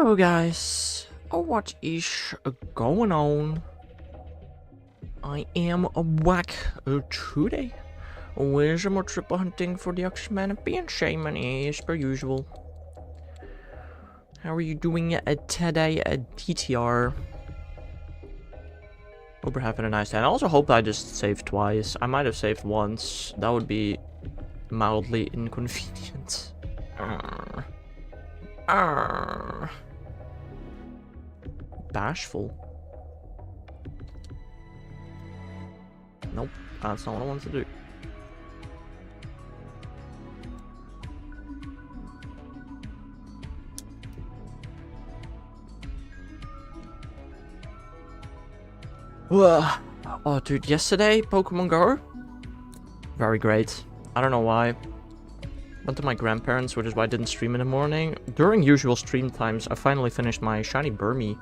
Hello guys, what is going on? I am back today with some more triple hunting for the Oxman and Shaman as per usual. How are you doing today at DTR? Hope you're having a nice day. And I also hope I just saved twice. I might have saved once. That would be mildly inconvenient. Bashful. Nope, that's not what I want to do. Oh, dude, yesterday, Pokemon Go? Very great. I don't know why. Went to my grandparents, which is why I didn't stream in the morning. During usual stream times, I finally finished my shiny Burmy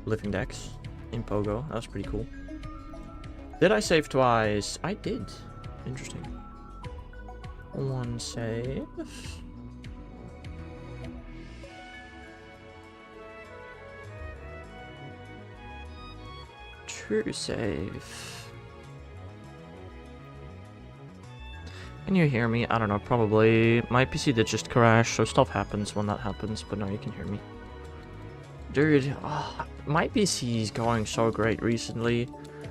living dex in Pogo. That was pretty cool. Did I save twice? I did. Interesting. One save. Two save. Can you hear me? I don't know, probably. My PC did just crash, so stuff happens when that happens, but no, you can hear me. Dude, my PC is going so great recently.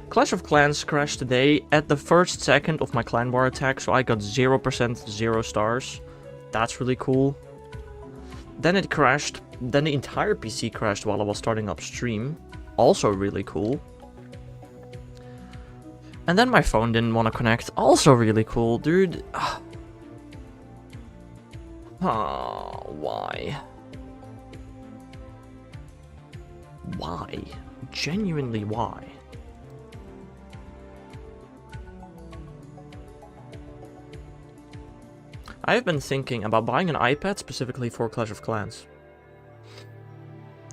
Clash of Clans crashed today at the first second of my clan war attack, so I got 0%, 0 stars. That's really cool. Then it crashed, then the entire PC crashed while I was starting up stream. Also really cool. And then my phone didn't want to connect. Also really cool, dude. Why? Why? Genuinely, why? I have been thinking about buying an iPad specifically for Clash of Clans.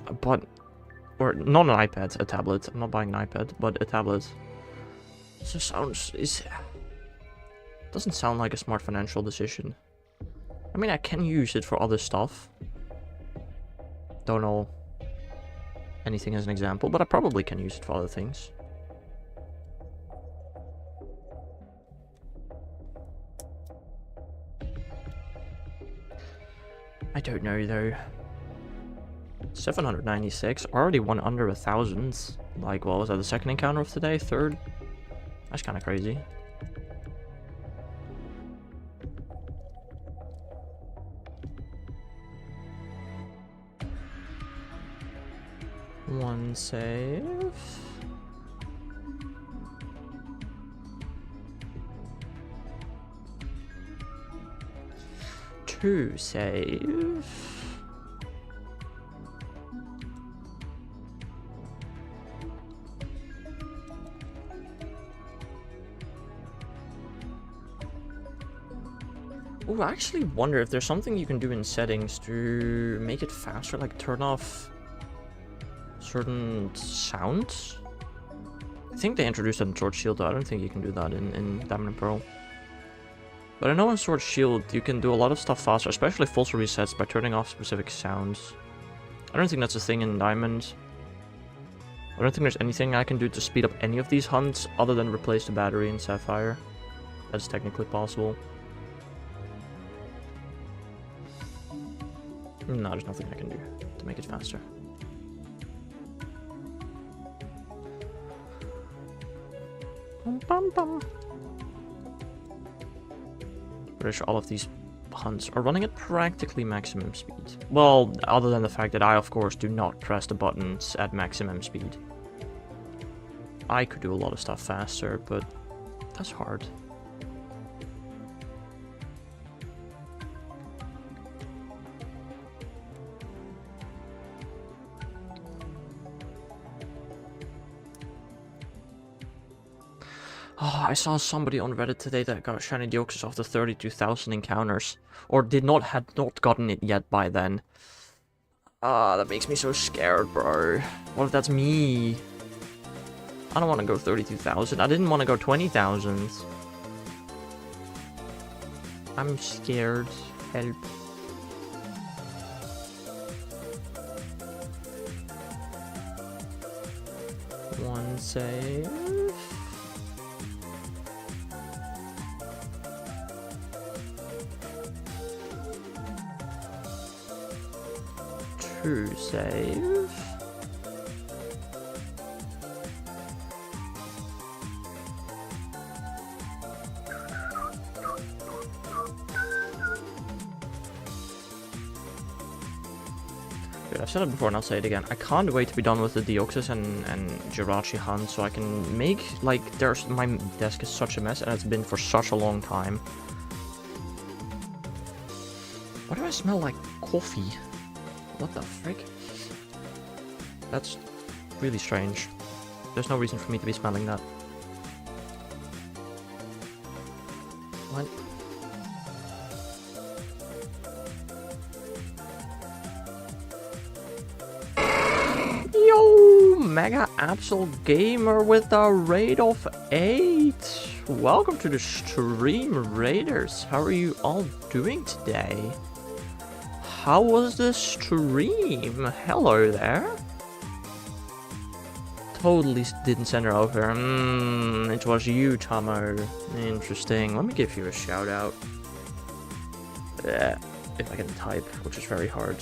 Or not an iPad, a tablet. I'm not buying an iPad, but a tablet. So doesn't sound like a smart financial decision. I mean, I can use it for other stuff. Don't know anything as an example, but I probably can use it for other things. I don't know though. 796, already won under 1,000. Like, what was that, the second encounter of today? Third? That's kind of crazy. One save. Two save. Ooh, I actually wonder if there's something you can do in settings to make it faster, like turn off certain sounds. I think they introduced that in Sword Shield, though. I don't think you can do that in Diamond and Pearl. But I know in Sword Shield you can do a lot of stuff faster, especially false resets, by turning off specific sounds. I don't think that's a thing in Diamond. I don't think there's anything I can do to speed up any of these hunts other than replace the battery in Sapphire. That's technically possible. No, there's nothing I can do to make it faster. Pretty sure all of these hunts are running at practically maximum speed. Well, other than the fact that I, of course, do not press the buttons at maximum speed. I could do a lot of stuff faster, but that's hard. Oh, I saw somebody on Reddit today that got shiny Deoxys after 32,000 encounters. Or had not gotten it yet by then. That makes me so scared, bro. What if that's me? I don't want to go 32,000. I didn't want to go 20,000. I'm scared. Help. Save. To save. I've said it before and I'll say it again. I can't wait to be done with the Deoxys and Jirachi hunt so I can make, like, my desk is such a mess and it's been for such a long time. Why do I smell like coffee? What the frick? That's really strange. There's no reason for me to be smelling that. What? Yo, Mega Absol Gamer with a raid of 8. Welcome to the stream, Raiders. How are you all doing today? How was the stream? Hello there. Totally didn't send her over. It was you, Tomo. Interesting. Let me give you a shout out. If I can type, which is very hard.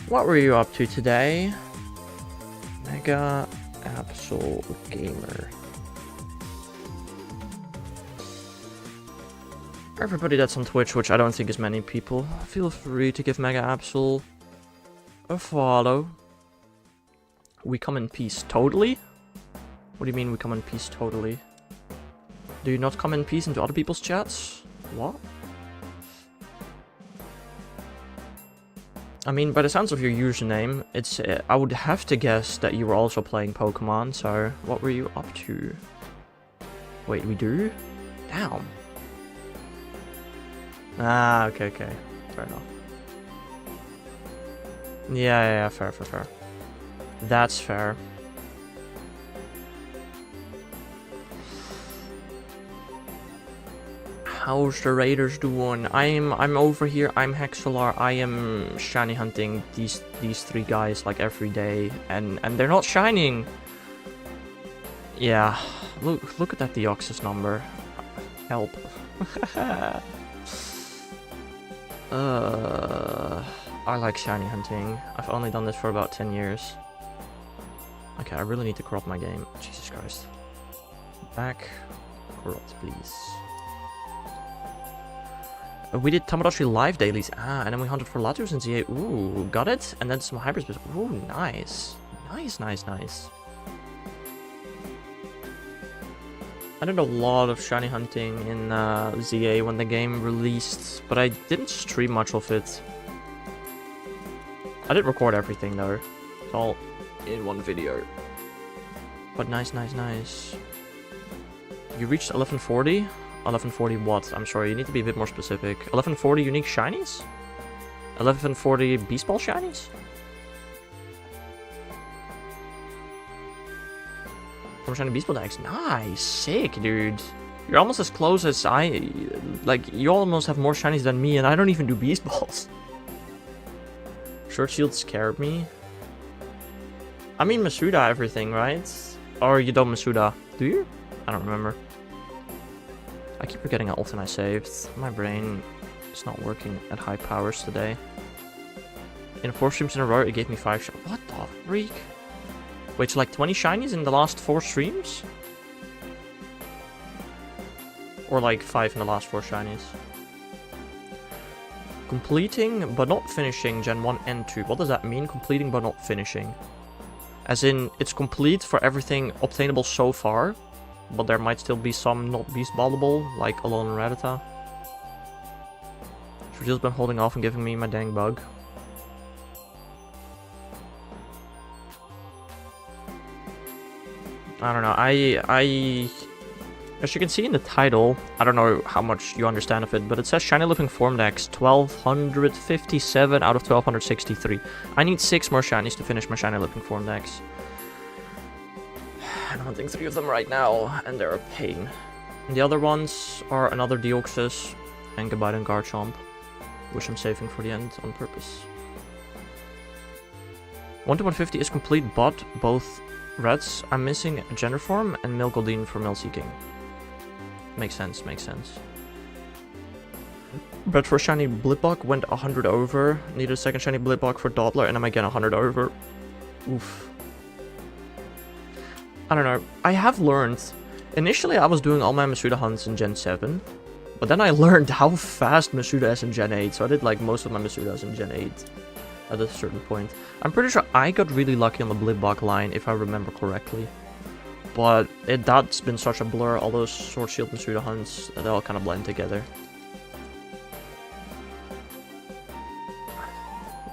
What were you up to today? Mega Absol Gamer. Everybody that's on Twitch, which I don't think is many people, feel free to give Mega Absol a follow. We come in peace totally? What do you mean we come in peace totally? Do you not come in peace into other people's chats? What? I mean, by the sounds of your username, it's I would have to guess that you were also playing Pokemon, so what were you up to? Wait, we do? Damn. Ah, okay. Fair enough. Yeah, fair. That's fair. How's the Raiders doing? I'm over here. I'm Hexalar. I am shiny hunting these 3 guys like every day, and they're not shining. Yeah, look at that Deoxys number. Help. I like shiny hunting. I've only done this for about 10 years. Okay, I really need to corrupt my game. Jesus Christ. Back. Corrupt, please. We did Tamagotchi live dailies. Ah, and then we hunted for Latios in ZA. Ooh, got it. And then some hybrids. Ooh, nice. Nice. I did a lot of shiny hunting in ZA when the game released, but I didn't stream much of it. I did record everything though. It's all in one video. But nice. You reached 1140? 1140 what? I'm sorry, you need to be a bit more specific. 1140 unique shinies? 1140 Beast Ball shinies? From shiny Beast Ball decks. Nice, sick, dude. You're almost as close as like, you almost have more shinies than me, and I don't even do Beast Balls. Short Shield scared me. I mean Masuda everything, right? Or you don't Masuda, do you? I don't remember. I keep forgetting how often I saved. My brain is not working at high powers today. In 4 streams in a row, it gave me 5 shinies. What the freak? Wait, so like 20 shinies in the last 4 streams? Or like 5 in the last 4 shinies? Completing but not finishing Gen 1 and 2. What does that mean? Completing but not finishing. As in, it's complete for everything obtainable so far, but there might still be some not beast ballable, like Alone and Rattata. Shortill's been holding off and giving me my dang bug. I don't know, as you can see in the title, I don't know how much you understand of it, but it says Shiny Living Form Dex 1257 out of 1263. I need 6 more shinies to finish my Shiny Living Form Dex. I'm hunting 3 of them right now, and they're a pain. And the other ones are another Deoxys and Gabite and Garchomp, which I'm saving for the end on purpose. 1 to 150 is complete, but both Reds, I'm missing Gender Form and Milgoldine for Male Seeking. Makes sense, makes sense. Red for shiny Blipbok went 100 over. Needed a second shiny Blipbok for Doppler and I'm again 100 over. Oof. I don't know. I have learned. Initially I was doing all my Masuda hunts in Gen 7. But then I learned how fast Masuda is in Gen 8. So I did like most of my Masudas in Gen 8. At a certain point. I'm pretty sure I got really lucky on the Blipbok line if I remember correctly. But that's been such a blur. All those Sword Shield Masuda hunts, they all kind of blend together.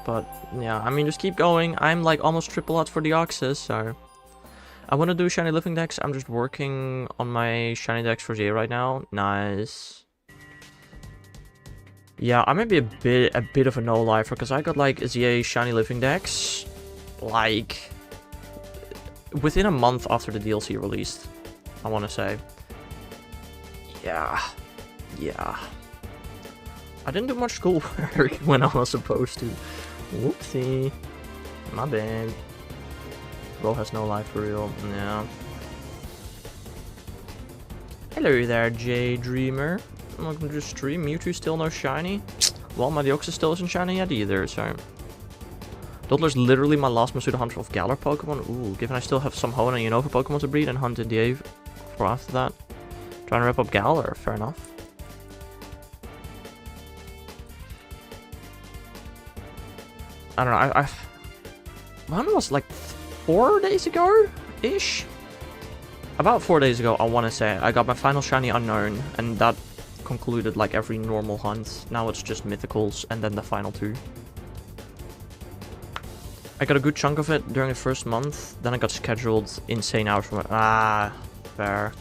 But yeah, I mean, just keep going. I'm like almost triple out for the Oxys, so I want to do shiny living decks. I'm just working on my shiny decks for ZA right now. Nice. Yeah, I might be a bit of a no-lifer because I got like ZA shiny living decks like within a month after the DLC released. I want to say. Yeah. I didn't do much schoolwork when I was supposed to. Whoopsie. My bad. Bro has no life for real. Yeah. Hello there, J Dreamer. Welcome to the stream. Mewtwo still no shiny? Well, my Deoxys still isn't shiny yet either, so... Dottler's literally my last Masuda hunt of Galar Pokemon. Ooh, given I still have some Hoenn and Unova Pokemon to breed and hunt in the Ave for after that. Trying to wrap up Galar, fair enough. I don't know, when was like 4 days ago-ish? About 4 days ago, I want to say, I got my final shiny Unknown, and that concluded like every normal hunt. Now it's just Mythicals, and then the final 2. I got a good chunk of it during the first month, then I got scheduled insane hours from it. Ah, fair.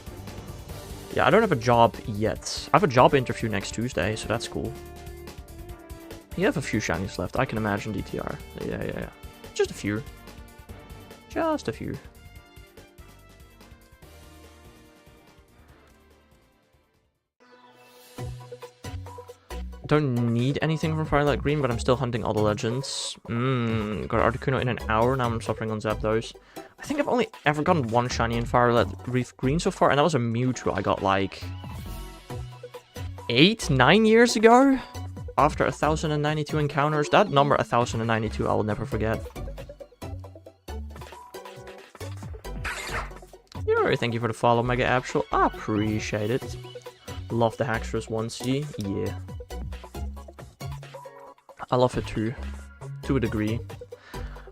Yeah, I don't have a job yet. I have a job interview next Tuesday, so that's cool. You have a few shinies left, I can imagine DTR. Yeah. Just a few. Just a few. Don't need anything from Firelight Green, but I'm still hunting all the legends. Got Articuno in an hour, now I'm suffering on Zapdos. I think I've only ever gotten one shiny in Firelight Reef Green so far, and that was a Mewtwo I got like 8-9 years ago? After 1092 encounters. That number 1092 I will never forget. Yuri, thank you for the follow, Mega Absol. I appreciate it. Love the Haxorus 1C. Yeah. I love it too. To a degree.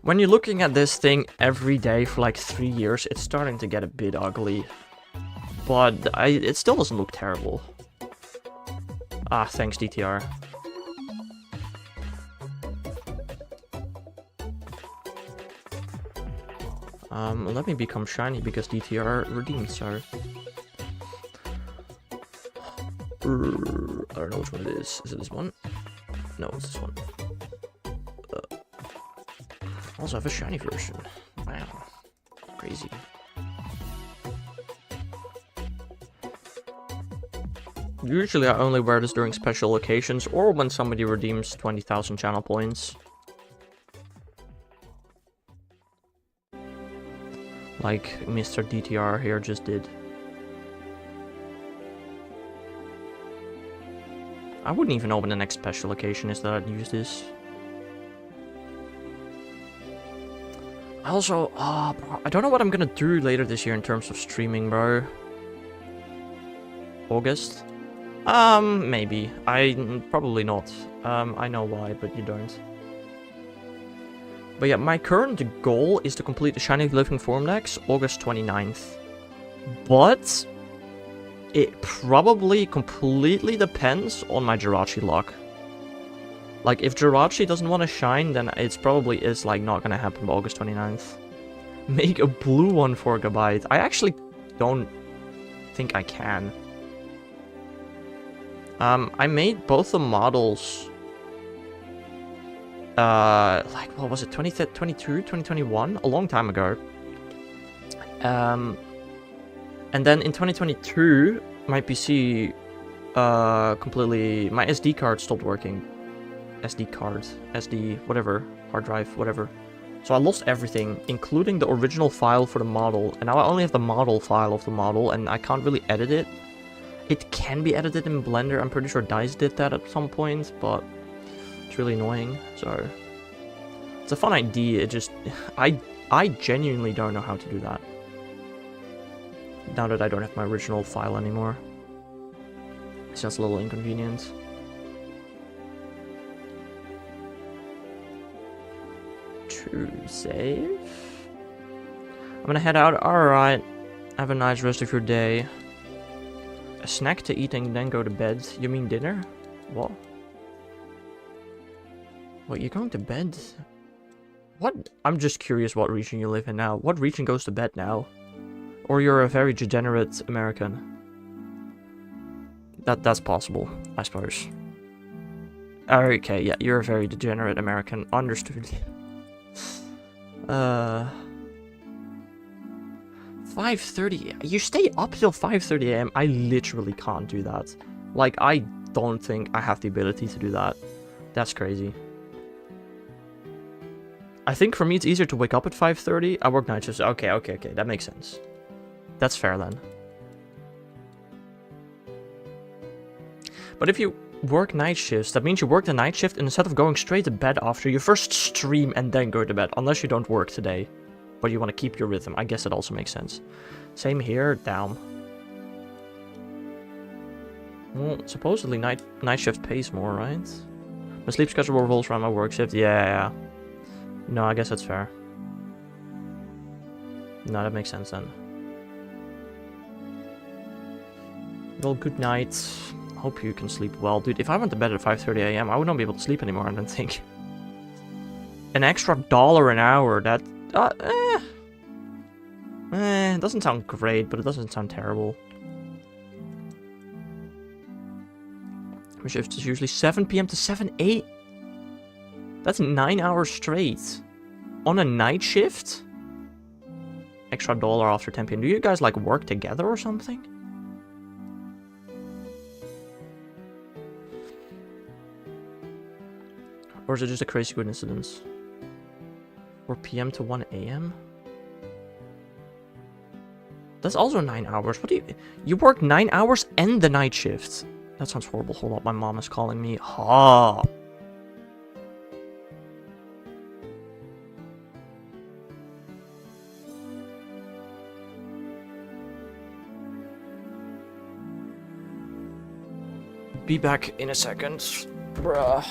When you're looking at this thing every day for like 3 years, it's starting to get a bit ugly. But it still doesn't look terrible. Ah, thanks DTR. Let me become shiny because DTR redeems her. I don't know which one it is. Is it this one? No, it's this one. I also have a shiny version. Wow. Crazy. Usually I only wear this during special occasions or when somebody redeems 20,000 channel points. Like Mr. DTR here just did. I wouldn't even know when the next special occasion is that I'd use this. Also, bro, I don't know what I'm gonna do later this year in terms of streaming, bro. August? Maybe. Probably not. I know why, but you don't. But yeah, my current goal is to complete the Shiny Living Form decks August 29th. But it probably completely depends on my Jirachi luck. Like, if Jirachi doesn't want to shine, then it's probably is like not gonna happen by August 29th. Make a blue one for Gabite. I actually don't think I can. I made both the models... like, what was it, 2022, 2021? A long time ago. And then in 2022, my PC, completely, my SD card stopped working. SD card, SD, whatever, hard drive, whatever, So I lost everything, including the original file for the model, and now I only have the model file of the model, and I can't really edit it. It can be edited in Blender. I'm pretty sure Dice did that at some point, but it's really annoying. So it's a fun idea. It just I genuinely don't know how to do that. Now that I don't have my original file anymore. It's just a little inconvenient. To save. I'm gonna head out. Alright. Have a nice rest of your day. A snack to eat and then go to bed. You mean dinner? What? What, you're going to bed? What? I'm just curious what region you live in now. What region goes to bed now? Or you're a very degenerate American? That's possible, I suppose. Okay, yeah, you're a very degenerate American. Understood. 5:30. You stay up till 5:30 AM. I literally can't do that. Like, I don't think I have the ability to do that. That's crazy. I think for me it's easier to wake up at 5:30. I work night shifts. Okay. That makes sense. That's fair then. But if you work night shifts, that means you work the night shift and instead of going straight to bed after, you first stream and then go to bed. Unless you don't work today, but you want to keep your rhythm. I guess it also makes sense. Same here, down. Well, supposedly night shift pays more, right? My sleep schedule revolves around my work shift. Yeah. No, I guess that's fair. No, that makes sense then. Well, good night. Hope you can sleep well. Dude, if I went to bed at 5:30 AM, I would not be able to sleep anymore, I don't think. An extra $1 an hour, that... it doesn't sound great, but it doesn't sound terrible. My shift is usually 7 PM to 8. That's 9 hours straight. On a night shift? Extra $1 after 10 PM. Do you guys, like, work together or something? Or is it just a crazy coincidence? 4 PM to 1 AM? That's also 9 hours. What do you... You work 9 hours and the night shift. That sounds horrible. Hold up, my mom is calling me. Ha! Be back in a second. Bruh.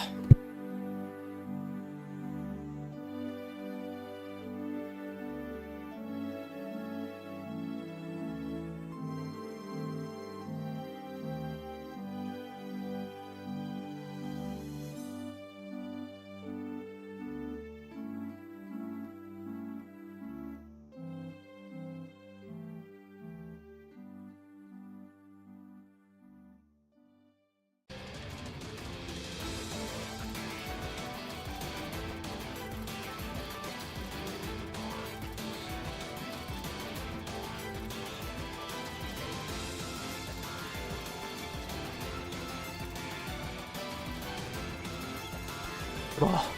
Oh.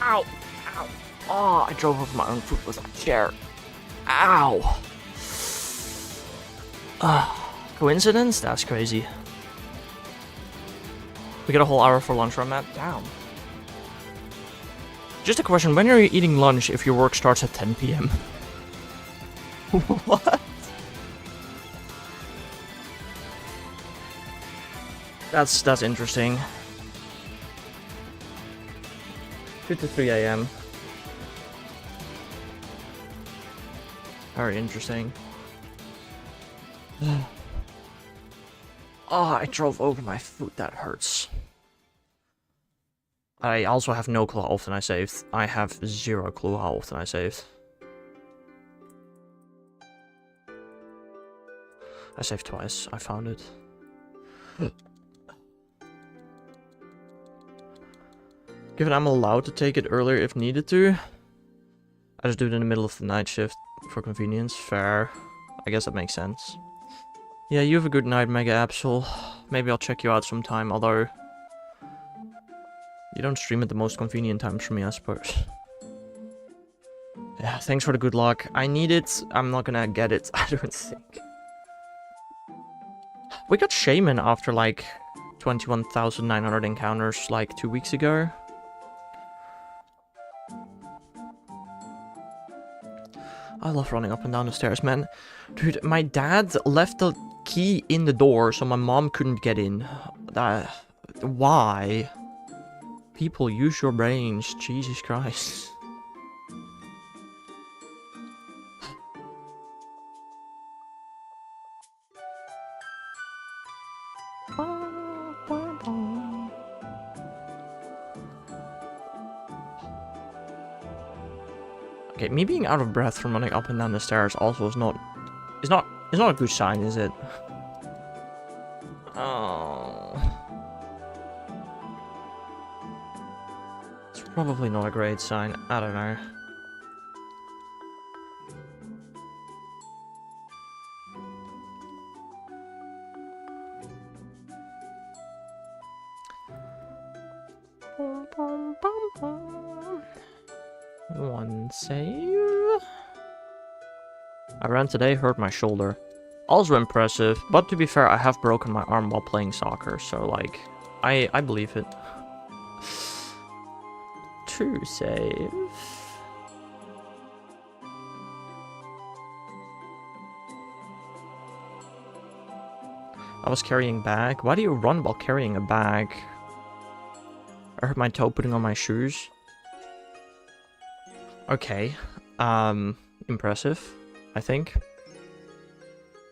Ow! Ow! Oh, I drove over my own foot with that chair. Ow! Coincidence? That's crazy. We get a whole hour for lunch from that? Damn. Just a question, when are you eating lunch if your work starts at 10 PM? What? That's interesting. 2 to 3 AM. Very interesting. Oh, I drove over my foot. That hurts. I also have no clue how often I saved. I have zero clue how often I saved. I saved twice. I found it. Given I'm allowed to take it earlier if needed to, I just do it in the middle of the night shift for convenience. Fair. I guess that makes sense. Yeah, you have a good night, Mega Absol. Maybe I'll check you out sometime, although you don't stream at the most convenient times for me, I suppose. Yeah, thanks for the good luck. I need it. I'm not gonna get it, I don't think. We got Shaman after like 21,900 encounters like 2 weeks ago. I love running up and down the stairs, man. Dude, my dad left the key in the door so my mom couldn't get in. Why? People, use your brains. Jesus Christ. Okay, me being out of breath from running up and down the stairs also is not a good sign, is it? Oh. It's probably not a great sign. I don't know. One save. I ran today, hurt my shoulder. Also impressive, but to be fair, I have broken my arm while playing soccer, so like, I believe it. 2 save. I was carrying bag. Why do you run while carrying a bag? I hurt my toe putting on my shoes. Okay. Impressive, I think.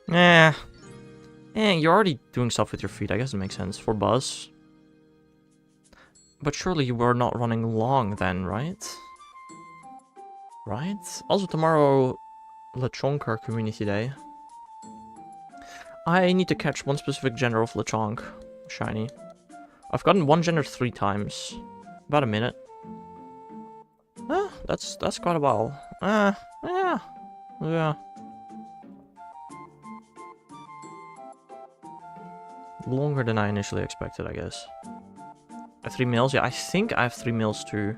You're already doing stuff with your feet. I guess it makes sense for Buzz. But surely you were not running long then, right? Right? Also tomorrow, Lechonk Community Day. I need to catch one specific gender of Lechonk. Shiny. I've gotten one gender 3 times. About a minute. That's quite a while. Yeah. Longer than I initially expected, I guess. 3 mils? Yeah, I think I have 3 mils too.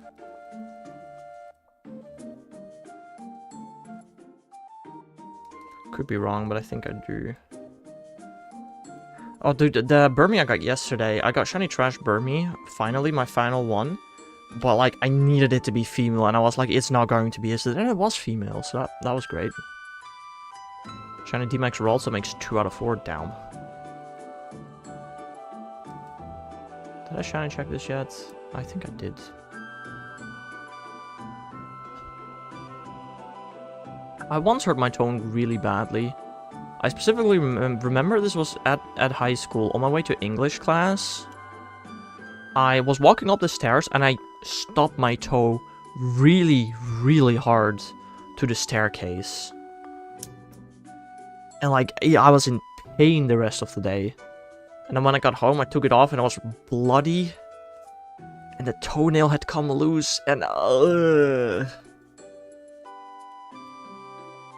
Could be wrong, but I think I do. Oh, dude, the Burmy I got yesterday. I got Shiny Trash Burmy. Finally, my final one. But, like, I needed it to be female, and I was like, it's not going to be. And it was female, so that was great. Shiny D-Max Roll, so makes 2 out of 4 down. Did I shiny check this yet? I think I did. I once hurt my toe really badly. I specifically remember this was at high school, on my way to English class. I was walking up the stairs and I stopped my toe really, really hard to the staircase. And like, I was in pain the rest of the day. And then when I got home, I took it off and I was bloody. And the toenail had come loose and...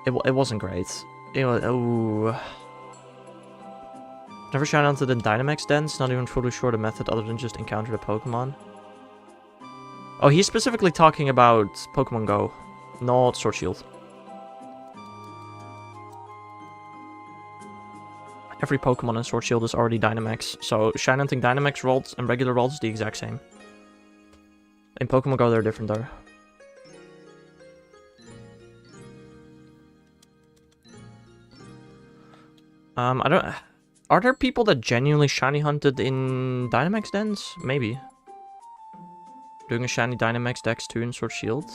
It wasn't great. It was... Oh... Never shot onto the Dynamax dens, not even fully sure the method other than just encounter the Pokemon. Oh, he's specifically talking about Pokemon Go, not Sword Shield. Every Pokemon in Sword Shield is already Dynamax, so Shine Hunting Dynamax rolls and regular rolls is the exact same. In Pokemon Go they're different though. I don't... Are there people that genuinely shiny hunted in Dynamax dens? Maybe. Doing a shiny Dynamax Dex 2 in Sword Shield.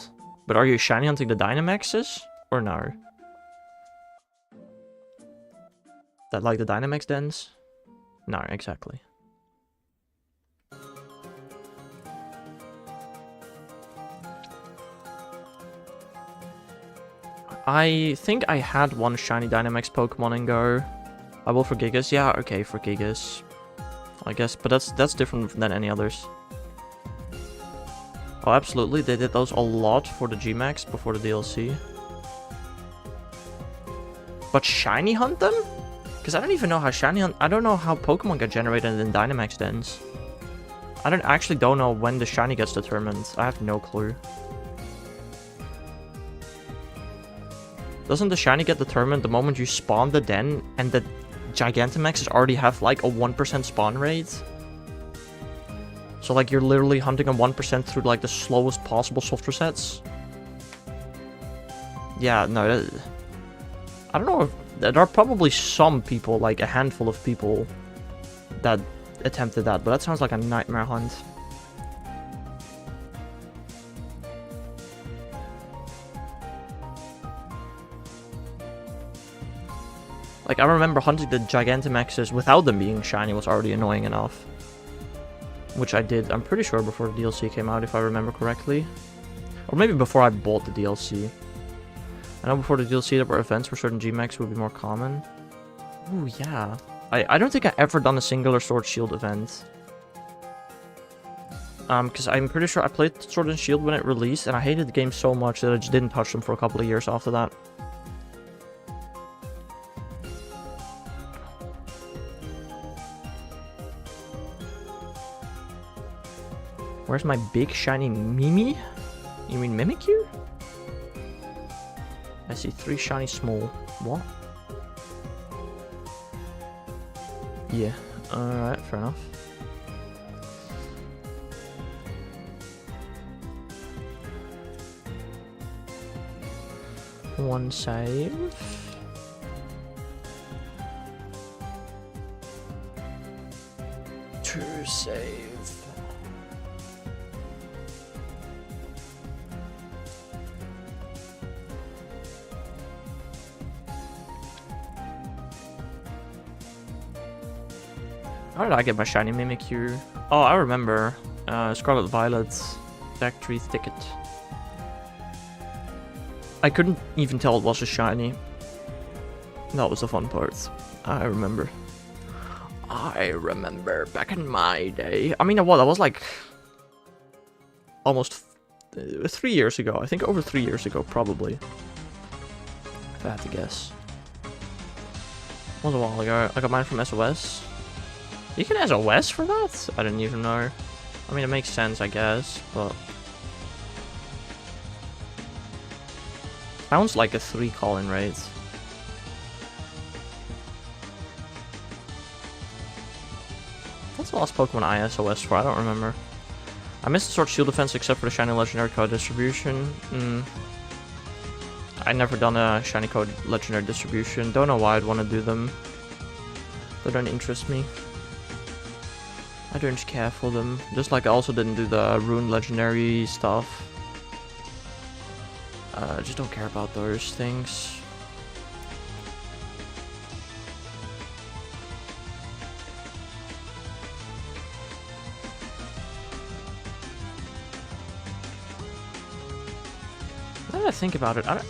But are you shiny hunting the Dynamaxes? Or no? That like the Dynamax dens? No, exactly. I think I had one shiny Dynamax Pokemon in Go. I will for Gigas. Yeah, okay, for Gigas. I guess, but that's different than any others. Oh, absolutely. They did those a lot for the G-Max before the DLC. But shiny hunt them? Because I don't even know how shiny hunt... I don't know how Pokemon get generated in Dynamax dens. I don't know when the shiny gets determined. I have no clue. Doesn't the shiny get determined the moment you spawn the den and the Gigantamaxes already have like a 1% spawn rate? So like you're literally hunting on 1% through like the slowest possible soft resets? Yeah, no, I don't know if... There are probably some people, like a handful of people, that attempted that, but that sounds like a nightmare hunt. Like, I remember hunting the Gigantamaxes without them being shiny was already annoying enough. Which I did, I'm pretty sure, before the DLC came out, if I remember correctly. Or maybe before I bought the DLC. I know before the DLC there were events where certain G-Max would be more common. Ooh, yeah. I don't think I ever done a singular Sword Shield event. Because I'm pretty sure I played Sword and Shield when it released, and I hated the game so much that I just didn't touch them for a couple of years after that. Where's my big shiny Mimi? You mean Mimikyu? I see 3 shiny small. What? Yeah. Alright, fair enough. One save. Two save. How did I get my shiny Mimikyu? Oh, I remember. Scarlet Violet Factory Thicket. I couldn't even tell it was a shiny. That was the fun part. I remember. I remember back in my day. I mean, what? That was like almost 3 years ago. I think over 3 years ago, probably. If I had to guess. It was a while ago. I got mine from SOS. You can SOS for that? I didn't even know. I mean, it makes sense, I guess, but... Sounds like a 3 call-in rate. What's the last Pokemon I SOS for? I don't remember. I missed the Sword Shield defense except for the Shiny Legendary Code distribution. I never done a Shiny Code Legendary distribution. Don't know why I'd want to do them. They don't interest me. I don't care for them. Just like I also didn't do the Rune Legendary stuff. I just don't care about those things. Now that I think about it, I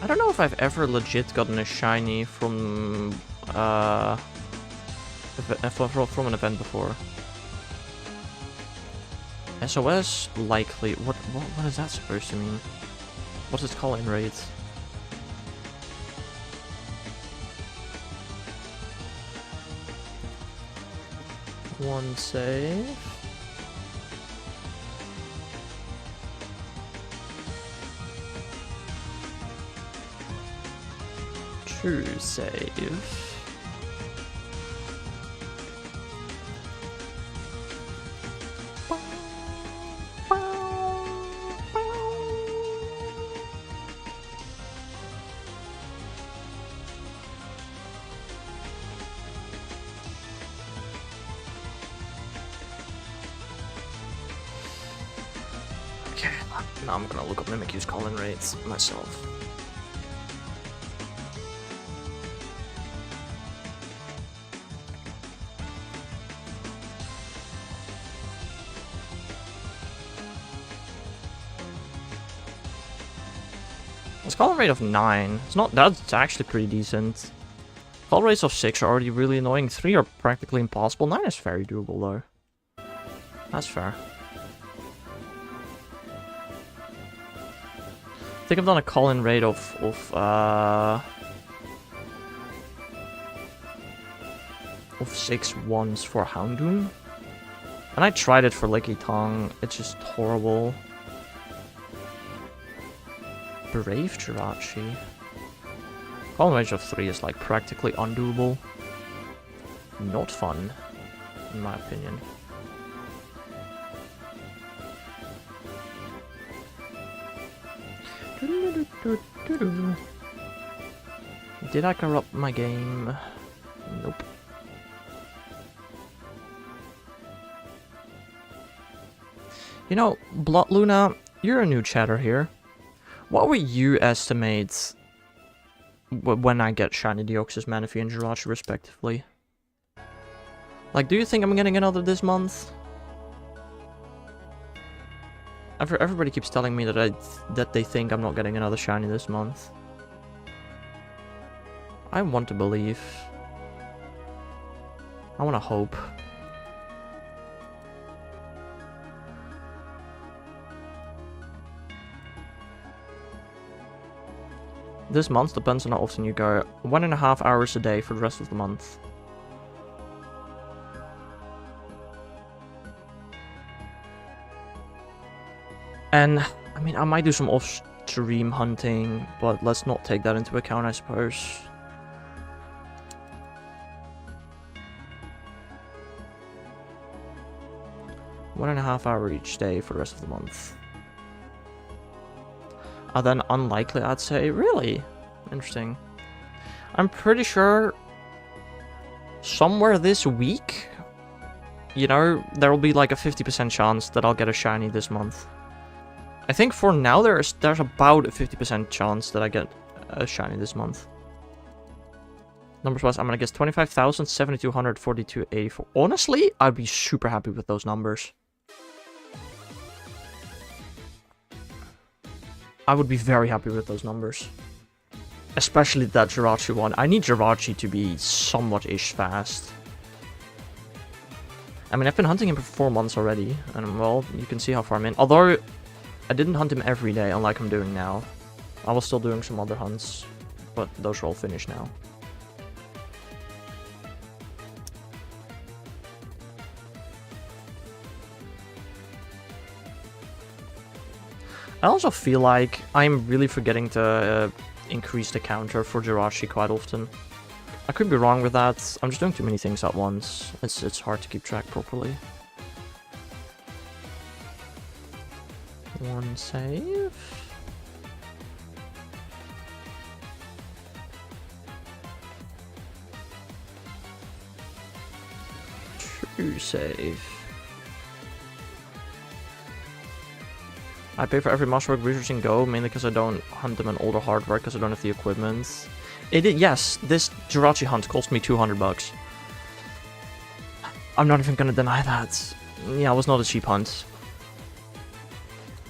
don't know if I've ever legit gotten a shiny from an event before. SOS likely. What is that supposed to mean? What's its call-in rate? One save. Two save. Okay, now I'm gonna look up Mimikyu's call-in rates myself. It's call rate of 9. It's not. That's actually pretty decent. Call rates of 6 are already really annoying. 3 are practically impossible. 9 is very doable though. That's fair. I think I've done a call-in rate of 6 once for Houndoom. And I tried it for Licky Tongue. It's just horrible. Brave Jirachi. Column range of 3 is like practically undoable. Not fun, in my opinion. Did I corrupt my game? Nope. You know, Blood Luna, you're a new chatter here. What would you estimate when I get Shiny Deoxys, Manaphy, and Jirachi respectively? Like, do you think I'm getting another this month? Everybody keeps telling me that they think I'm not getting another Shiny this month. I want to believe. I want to hope. This month depends on how often you go. 1.5 hours a day for the rest of the month. And, I mean, I might do some off-stream hunting, but let's not take that into account, I suppose. One and a half hour each day for the rest of the month. Then unlikely, I'd say. Really? Interesting. I'm pretty sure somewhere this week, you know, there will be like a 50% chance that I'll get a shiny this month. I think for now there's about a 50% chance that I get a shiny this month. Numbers wise, I'm gonna guess 25,000, 7,200, 42, 84. Honestly, I'd be super happy with those numbers. I would be very happy with those numbers. Especially that Jirachi one. I need Jirachi to be somewhat-ish fast. I mean, I've been hunting him for 4 months already. And, well, you can see how far I'm in. Although, I didn't hunt him every day, unlike I'm doing now. I was still doing some other hunts. But those are all finished now. I also feel like I'm really forgetting to increase the counter for Jirachi quite often. I could be wrong with that. I'm just doing too many things at once. It's hard to keep track properly. One save. Two save. I pay for every masterwork research in Go, mainly because I don't hunt them in older hardware because I don't have the equipment. Yes, this Jirachi hunt cost me 200 bucks. I'm not even gonna deny that. Yeah, it was not a cheap hunt.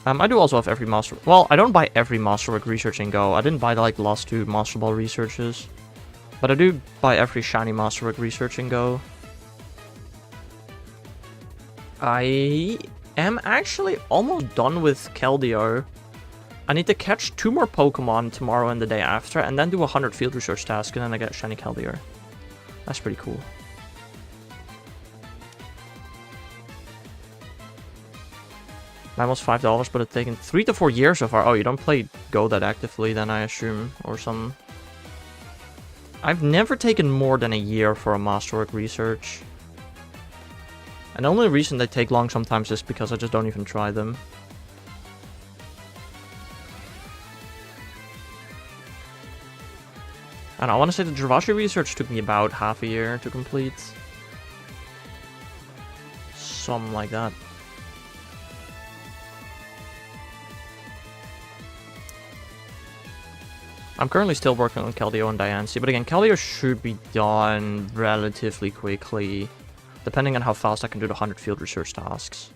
I do also have every master... Well, I don't buy every masterwork research in Go. I didn't buy the last 2 Master Ball researches. But I do buy every shiny masterwork research in Go. I am actually almost done with Keldeo. I need to catch 2 more Pokemon tomorrow and the day after, and then do 100 field research tasks, and then I get shiny Keldeo. That's pretty cool. Mine was $5, but it's taken 3 to 4 years so far. Oh, you don't play Go that actively then, I assume, or some... I've never taken more than a year for a masterwork research. And the only reason they take long sometimes is because I just don't even try them. And I want to say the Jirachi research took me about half a year to complete. Something like that. I'm currently still working on Keldeo and Diancie, but again, Keldeo should be done relatively quickly, depending on how fast I can do the 100 field research tasks.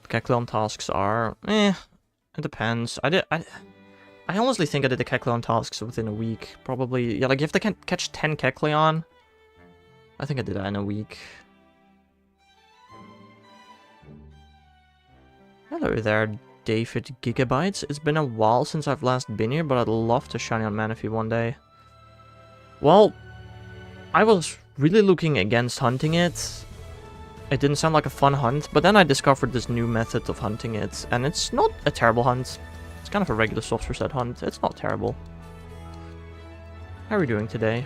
The Kecleon tasks are... it depends. I honestly think I did the Kecleon tasks within a week. Probably, yeah, like if they can catch 10 Kecleon, I think I did that in a week. Hello there, David Gigabytes. It's been a while since I've last been here, but I'd love to shiny on Manaphy one day. Well, I was really looking against hunting it. It didn't sound like a fun hunt, but then I discovered this new method of hunting it, and it's not a terrible hunt. It's kind of a regular soft reset hunt. It's not terrible. How are we doing today?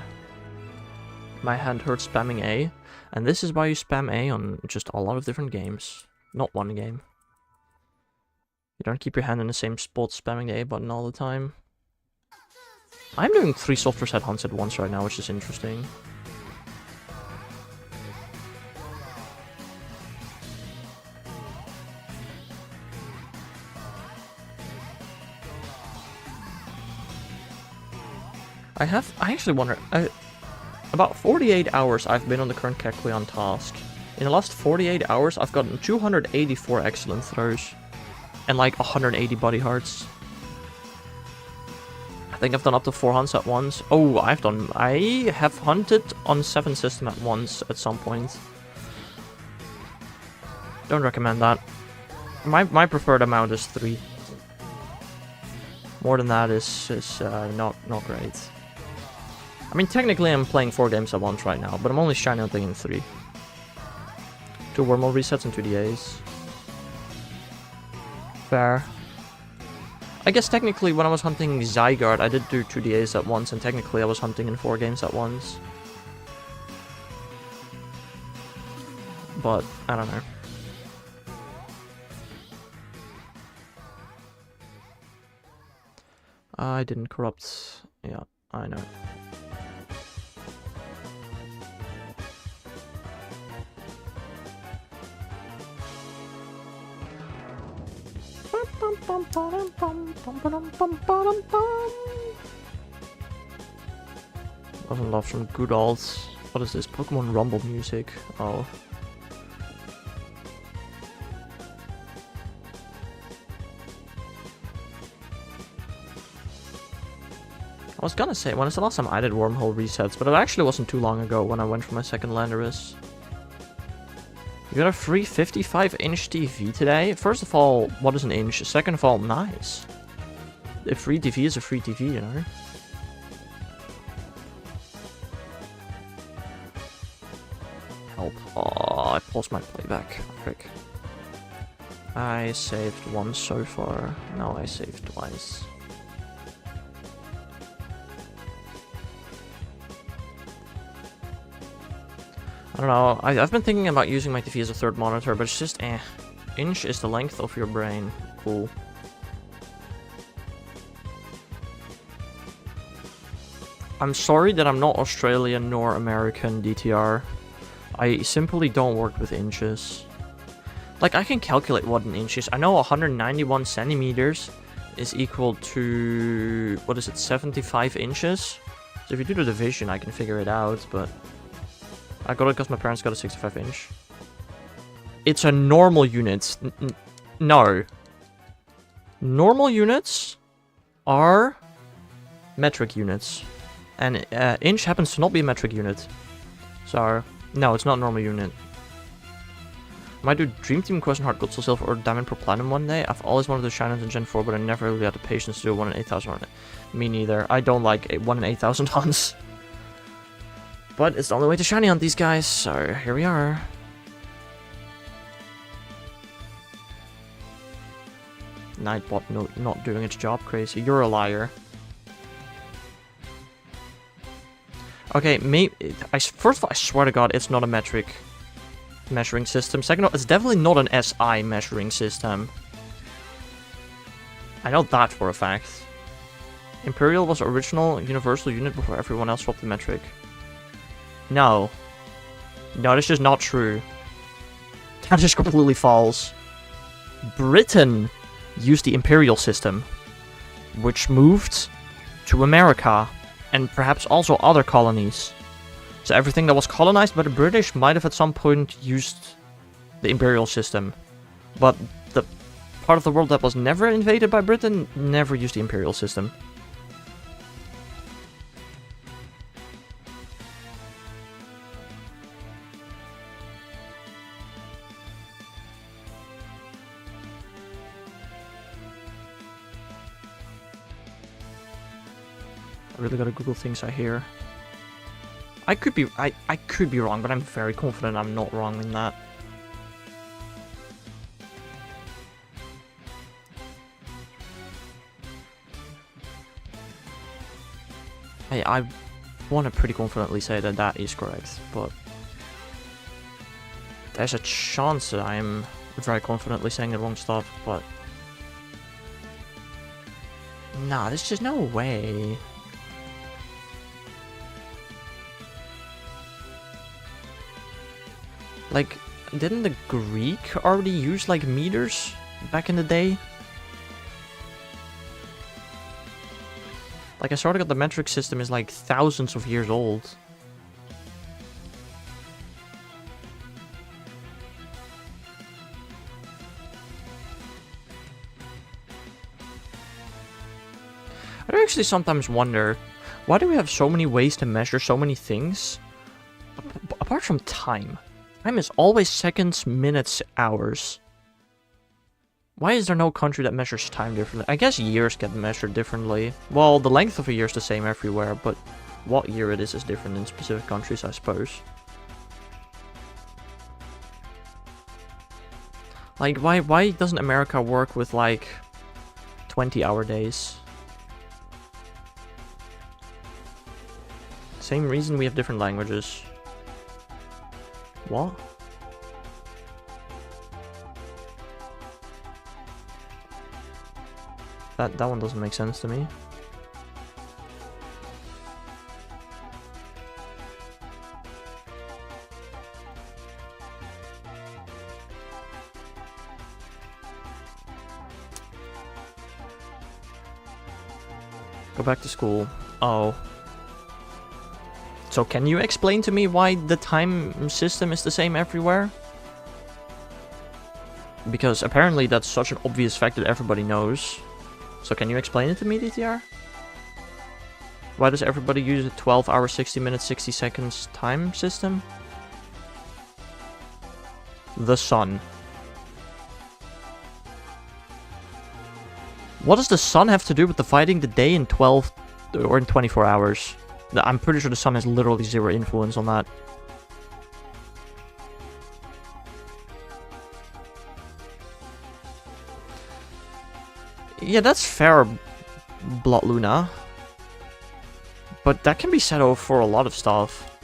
My hand hurts spamming A, and this is why you spam A on just a lot of different games, not one game. You don't keep your hand in the same spot spamming the A button all the time. I'm doing 3 software set hunts at once right now, which is interesting. I actually wonder, about 48 hours I've been on the current Kekleon task. In the last 48 hours, I've gotten 284 excellent throws. And like 180 body hearts. I think I've done up to 4 hunts at once. Oh, I have hunted on 7 system at once at some point. Don't recommend that. My preferred amount is 3. More than that is not great. I mean, technically I'm playing 4 games at once right now, but I'm only shiny hunting in 3. 2 wormhole resets and 2 DAs. Fair. I guess technically when I was hunting Zygarde, I did do 2 DAs at once, and technically I was hunting in 4 games at once. But, I don't know. I didn't corrupt. Yeah, I know. Doesn't love some good old. What is this? Pokemon Rumble music. Oh. I was gonna say, when is the last time I did wormhole resets, but it actually wasn't too long ago when I went for my second Landorus. You got a free 55-inch TV today? First of all, what is an inch? Second of all, nice. A free TV is a free TV, you know? Help. Oh, I paused my playback. Frick. I saved once so far. Now I saved twice. I don't know, I've been thinking about using my TV as a third monitor, but it's just Inch is the length of your brain. Cool. I'm sorry that I'm not Australian nor American DTR. I simply don't work with inches. Like, I can calculate what an inch is. I know 191 centimeters is equal to, what is it, 75 inches? So if you do the division, I can figure it out, but I got it because my parents got a 65-inch. It's a normal unit. No. Normal units are metric units. And inch happens to not be a metric unit. So, no, it's not a normal unit. I might do Dream Team Question Heart Gold Soul Silver or Diamond Pro Platinum one day. I've always wanted to shine in Gen 4, but I never really had the patience to do a 1 in 8,000 run. Me neither. I don't like 1 in 8,000 hunts. But it's the only way to shiny hunt these guys, so here we are. Nightbot not doing its job, crazy. You're a liar. Okay, first of all, I swear to God, it's not a metric measuring system. Second of all, it's definitely not an SI measuring system. I know that for a fact. Imperial was the original universal unit before everyone else swapped the metric. No. No, that's just not true. That is completely false. Britain used the imperial system, which moved to America, and perhaps also other colonies. So everything that was colonized by the British might have at some point used the imperial system. But the part of the world that was never invaded by Britain never used the imperial system. I really gotta Google things I hear. I could be wrong, but I'm very confident I'm not wrong in that. Hey, want to pretty confidently say that that is correct, but there's a chance that I'm very confidently saying the wrong stuff, but nah, there's just no way. Like, didn't the Greek already use like meters back in the day? Like, I sort of got the metric system is like thousands of years old. I do actually sometimes wonder, why do we have so many ways to measure so many things? Apart from time. Time is always seconds, minutes, hours. Why is there no country that measures time differently? I guess years get measured differently. Well, the length of a year is the same everywhere, but what year it is different in specific countries, I suppose. Like, why doesn't America work with, like, 20-hour days? Same reason we have different languages. What? That one doesn't make sense to me. Go back to school. Oh. So can you explain to me why the time system is the same everywhere? Because apparently that's such an obvious fact that everybody knows. So can you explain it to me, DTR? Why does everybody use a 12 hour, 60 minutes, 60 seconds time system? The sun. What does the sun have to do with dividing the day in 12 or in 24 hours? I'm pretty sure the sun has literally zero influence on that. Yeah, that's fair, Blood Luna. But that can be said for a lot of stuff.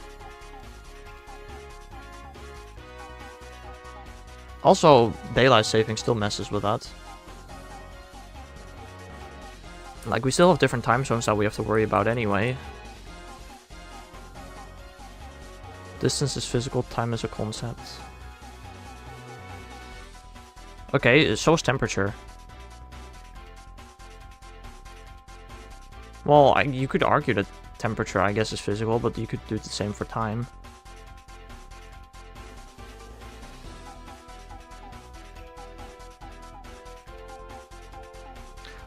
Also, daylight saving still messes with that. Like, we still have different time zones that we have to worry about anyway. Distance is physical, time is a concept. Okay, so is temperature. Well, you could argue that temperature, I guess, is physical, but you could do the same for time.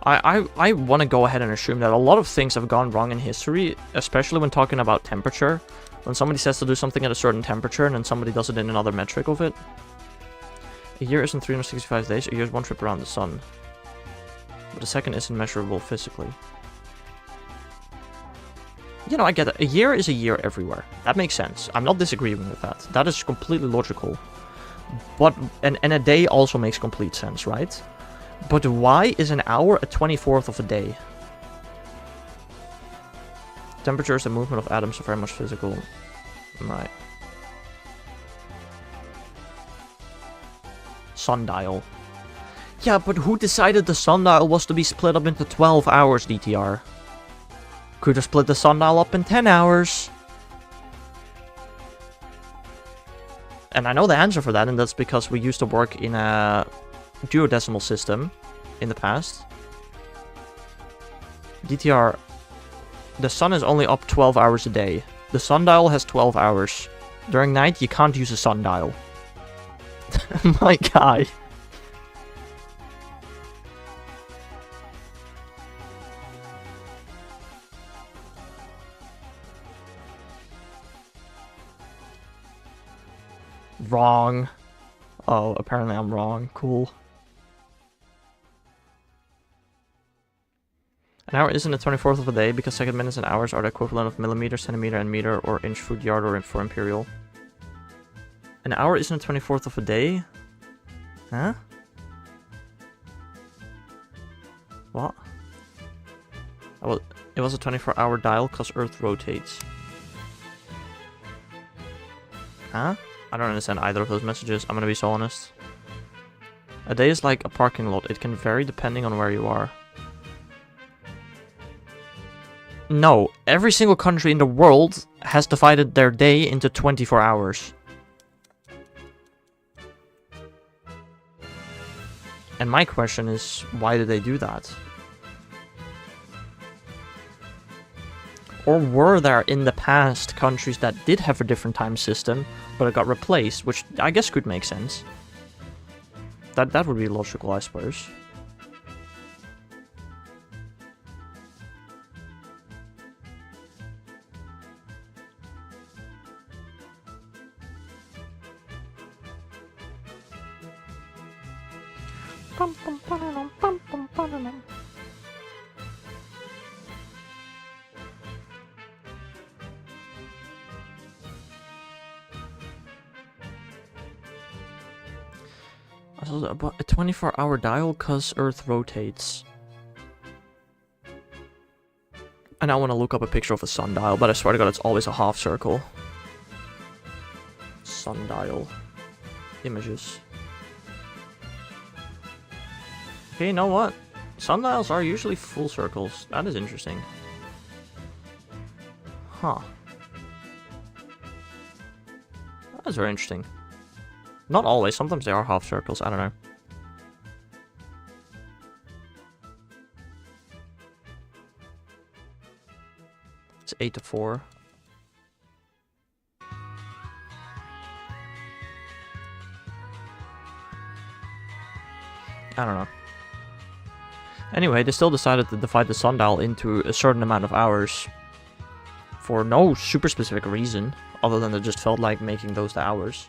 I want to go ahead and assume that a lot of things have gone wrong in history, especially when talking about temperature. When somebody says to do something at a certain temperature and then somebody does it in another metric of it. A year isn't 365 days, a year is one trip around the sun. But a second isn't measurable physically. You know, I get it. A year is a year everywhere. That makes sense. I'm not disagreeing with that. That is completely logical. But and a day also makes complete sense, right? But why is an hour a 24th of a day? Temperature is the movement of atoms, so very much physical. Right. Sundial. Yeah, but who decided the sundial was to be split up into 12 hours, DTR? Could have split the sundial up in 10 hours. And I know the answer for that, and that's because we used to work in a duodecimal system in the past. DTR, the sun is only up 12 hours a day. The sundial has 12 hours. During night, you can't use a sundial. My guy. Wrong. Oh, apparently I'm wrong. Cool. An hour isn't a 24th of a day because second, minutes, and hours are the equivalent of millimeter, centimeter, and meter, or inch, foot, yard, or for imperial. An hour isn't a 24th of a day? Huh? What? Oh, well, it was a 24-hour dial because Earth rotates. Huh? I don't understand either of those messages, I'm gonna be so honest. A day is like a parking lot, it can vary depending on where you are. No, every single country in the world has divided their day into 24 hours. And my question is, why did they do that? Or were there in the past countries that did have a different time system, but it got replaced, which I guess could make sense. That would be logical, I suppose. About a 24-hour dial cause Earth rotates. And I want to look up a picture of a sundial, but I swear to God, it's always a half circle. Sundial. Images. Okay, you know what? Sundials are usually full circles. That is interesting. Huh. That is very interesting. Not always, sometimes they are half circles, I don't know. It's 8 to 4. I don't know. Anyway, they still decided to divide the sundial into a certain amount of hours. For no super specific reason, other than they just felt like making those the hours.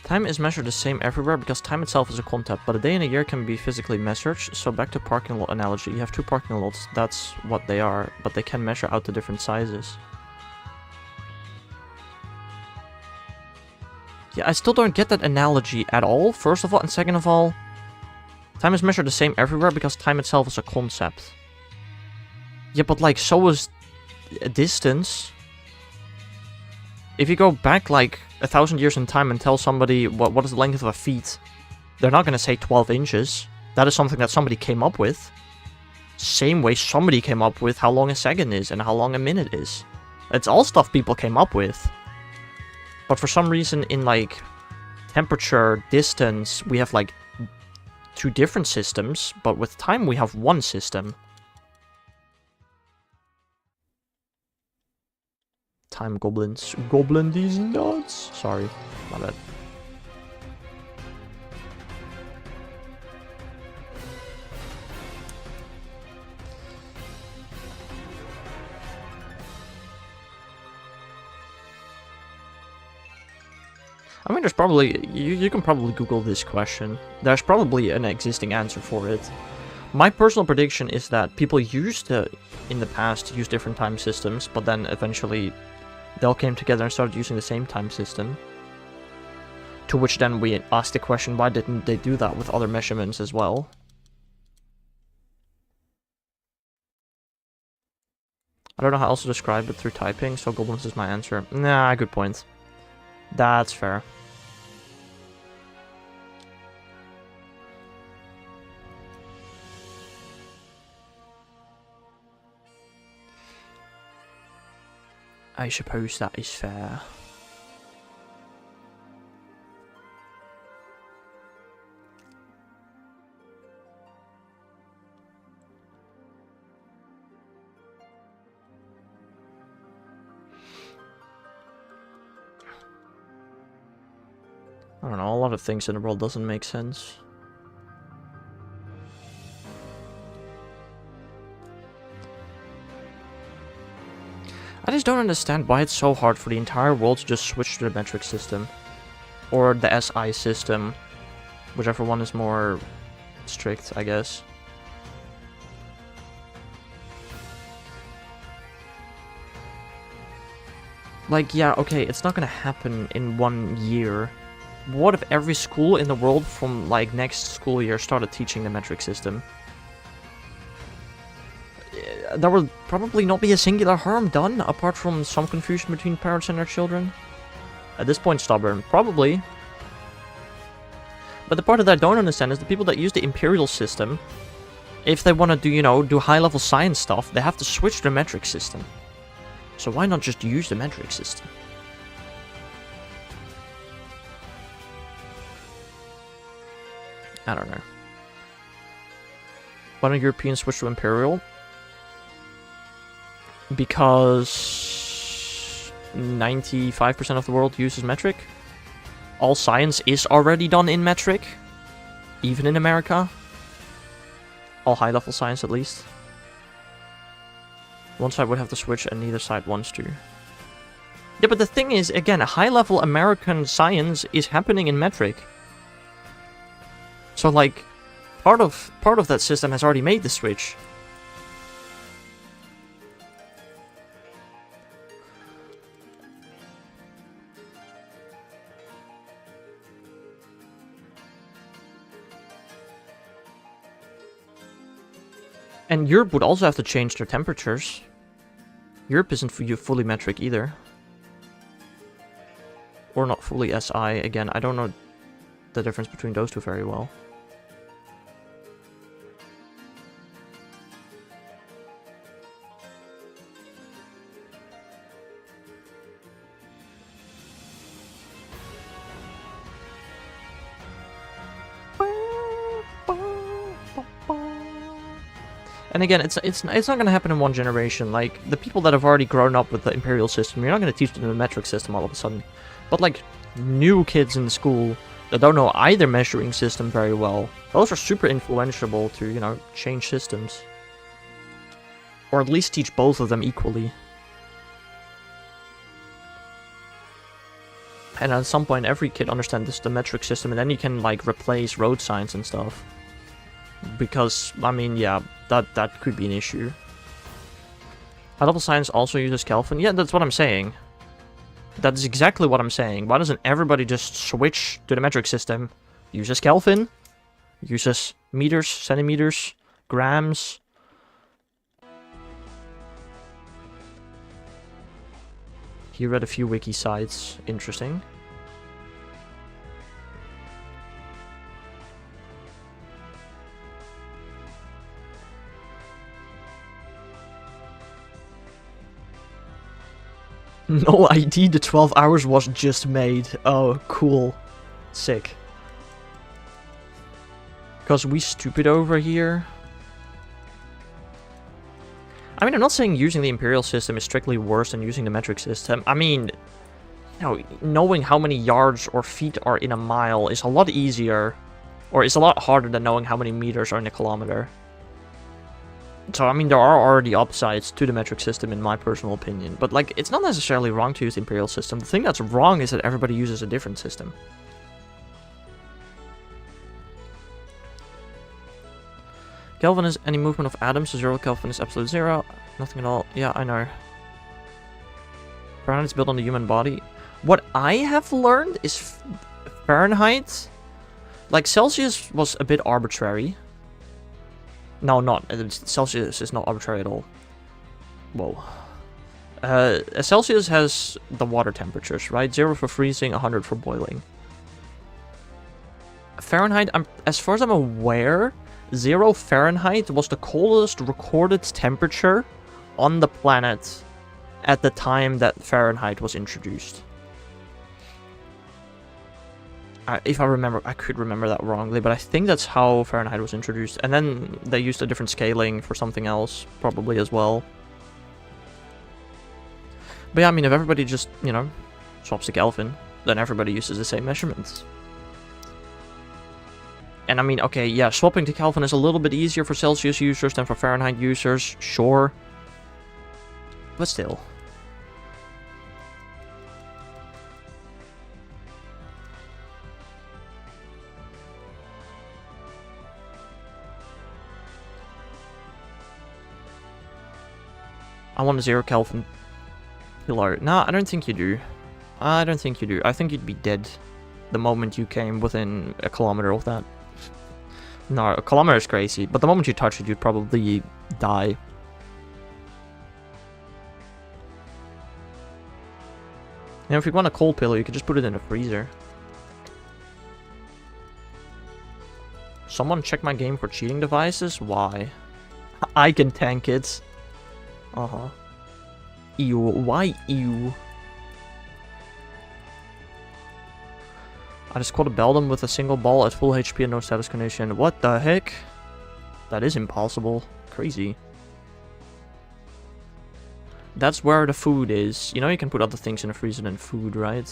Time is measured the same everywhere because time itself is a concept, but a day and a year can be physically measured. So back to parking lot analogy, you have two parking lots, that's what they are, but they can measure out to different sizes. Yeah, I still don't get that analogy at all, first of all, and second of all, time is measured the same everywhere because time itself is a concept. Yeah, but like, so is a distance. If you go back like 1,000 years in time and tell somebody what is the length of a feet, they're not going to say 12 inches. That is something that somebody came up with. Same way somebody came up with how long a second is and how long a minute is. It's all stuff people came up with. But for some reason in like temperature, distance, we have like two different systems, but with time we have one system. Time goblins. Goblin these nuts. Sorry, my bad. I mean, there's probably... You can probably Google this question. There's probably an existing answer for it. My personal prediction is that people used to, in the past, use different time systems, but then eventually they all came together and started using the same time system. To which then we asked the question, why didn't they do that with other measurements as well? I don't know how else to describe it through typing, so goblins is my answer. Nah, good point. That's fair. I suppose that is fair. I don't know, a lot of things in the world doesn't make sense. I just don't understand why it's so hard for the entire world to just switch to the metric system. Or the SI system. Whichever one is more strict, I guess. Like, yeah, okay, it's not gonna happen in 1 year. What if every school in the world from, like, next school year started teaching the metric system? There will probably not be a singular harm done, apart from some confusion between parents and their children. At this point, stubborn. Probably. But the part that I don't understand is the people that use the imperial system, if they want to do, you know, do high-level science stuff, they have to switch to the metric system. So why not just use the metric system? I don't know. Why don't Europeans switch to imperial? Because 95% of the world uses metric. All science is already done in metric, even in America. All high-level science, at least. One side would have to switch, and neither side wants to. Yeah, but the thing is, again, high-level American science is happening in metric. So, like, part of that system has already made the switch. And Europe would also have to change their temperatures. Europe isn't fully metric either. Or not fully SI. Again, I don't know the difference between those two very well. And again, it's not going to happen in one generation. Like, the people that have already grown up with the imperial system, you're not going to teach them the metric system all of a sudden. But, like, new kids in school that don't know either measuring system very well, those are super influential to, you know, change systems. Or at least teach both of them equally. And at some point, every kid understands the metric system, and then you can, like, replace road signs and stuff. Because, I mean, yeah, that could be an issue. High-level science also uses Kelvin. Yeah, that's what I'm saying. That's exactly what I'm saying. Why doesn't everybody just switch to the metric system? Uses Kelvin, uses meters, centimeters, grams. He read a few wiki sites. Interesting. No ID, the 12 hours was just made. Oh, cool. Sick. Because we stupid over here. I mean, I'm not saying using the imperial system is strictly worse than using the metric system. I mean, you know, knowing how many yards or feet are in a mile is a lot easier. Or is a lot harder than knowing how many meters are in a kilometer. So, I mean, there are already upsides to the metric system, in my personal opinion. But, like, it's not necessarily wrong to use the imperial system. The thing that's wrong is that everybody uses a different system. Kelvin is any movement of atoms, so 0 Kelvin is absolute 0. Nothing at all. Yeah, I know. Fahrenheit is built on the human body. What I have learned is Fahrenheit... Like, Celsius was a bit arbitrary. No, not. Celsius is not arbitrary at all. Whoa. Celsius has the water temperatures, right? 0 for freezing, 100 for boiling. Fahrenheit, as far as I'm aware, 0 Fahrenheit was the coldest recorded temperature on the planet at the time that Fahrenheit was introduced. If I remember, I could remember that wrongly, but I think that's how Fahrenheit was introduced. And then they used a different scaling for something else, probably as well. But yeah, I mean, if everybody just, you know, swaps to Kelvin, then everybody uses the same measurements. And I mean, okay, yeah, swapping to Kelvin is a little bit easier for Celsius users than for Fahrenheit users, sure. But still. I want a 0 Kelvin Pillar. No, I don't think you do. I don't think you do. I think you'd be dead the moment you came within a kilometer of that. No, a kilometer is crazy, but the moment you touch it, you'd probably die. You know, if you want a cold pillar, you could just put it in a freezer. Someone check my game for cheating devices? Why? I can tank it. Uh-huh. Ew. Why ew? I just caught a Beldam with a single ball at full HP and no status condition. What the heck? That is impossible. Crazy. That's where the food is. You know you can put other things in the freezer than food, right?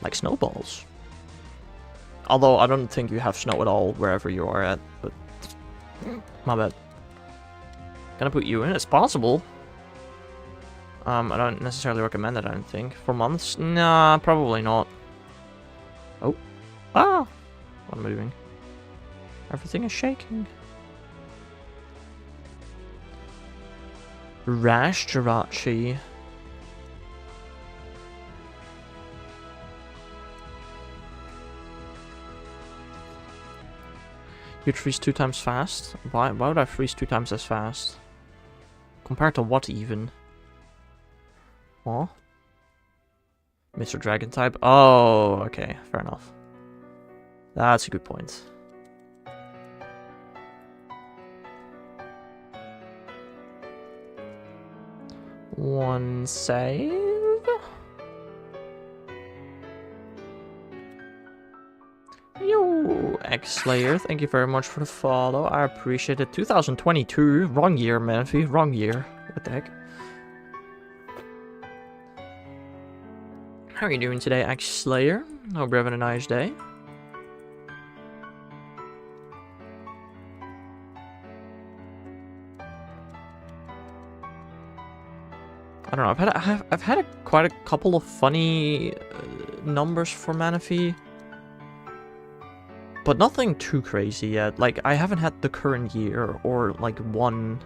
Like snowballs. Although I don't think you have snow at all wherever you are at, but my bad. Can I put you in? It's possible. I don't necessarily recommend it, I don't think. For months? Nah, probably not. Oh. Ah! What am I doing? Everything is shaking. Rash Jirachi. You'd freeze 2 times fast? Why would I freeze 2 times as fast? Compared to what even? Huh? Mr. Dragon type? Oh, okay, fair enough. That's a good point. One save. Yo, X-Slayer, thank you very much for the follow. I appreciate it. 2022, wrong year, Manfi, wrong year. What the heck? How are you doing today, X-Slayer? Hope you're having a nice day. I don't know. I've had quite a couple of funny numbers for Manaphy, but nothing too crazy yet. Like I haven't had the current year or like one.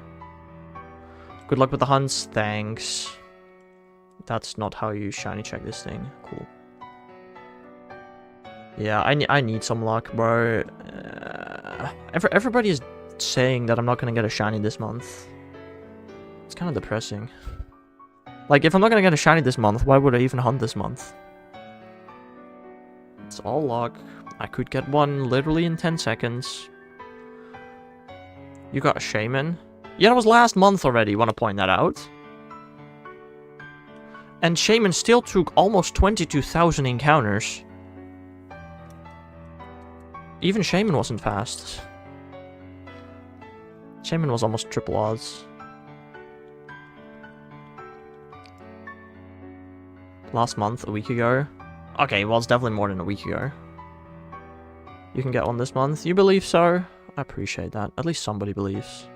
Good luck with the hunts. Thanks. That's not how you shiny check this thing. Cool. Yeah, I need some luck, bro. Everybody is saying that I'm not gonna get a shiny this month. It's kind of depressing. Like, if I'm not gonna get a shiny this month, why would I even hunt this month? It's all luck. I could get one literally in 10 seconds. You got a Shaman? Yeah, that was last month already, want to point that out. And Shaman still took almost 22,000 encounters. Even Shaman wasn't fast. Shaman was almost triple odds. Last month, a week ago. Okay, well, it's definitely more than a week ago. You can get one this month. You believe so? I appreciate that. At least somebody believes.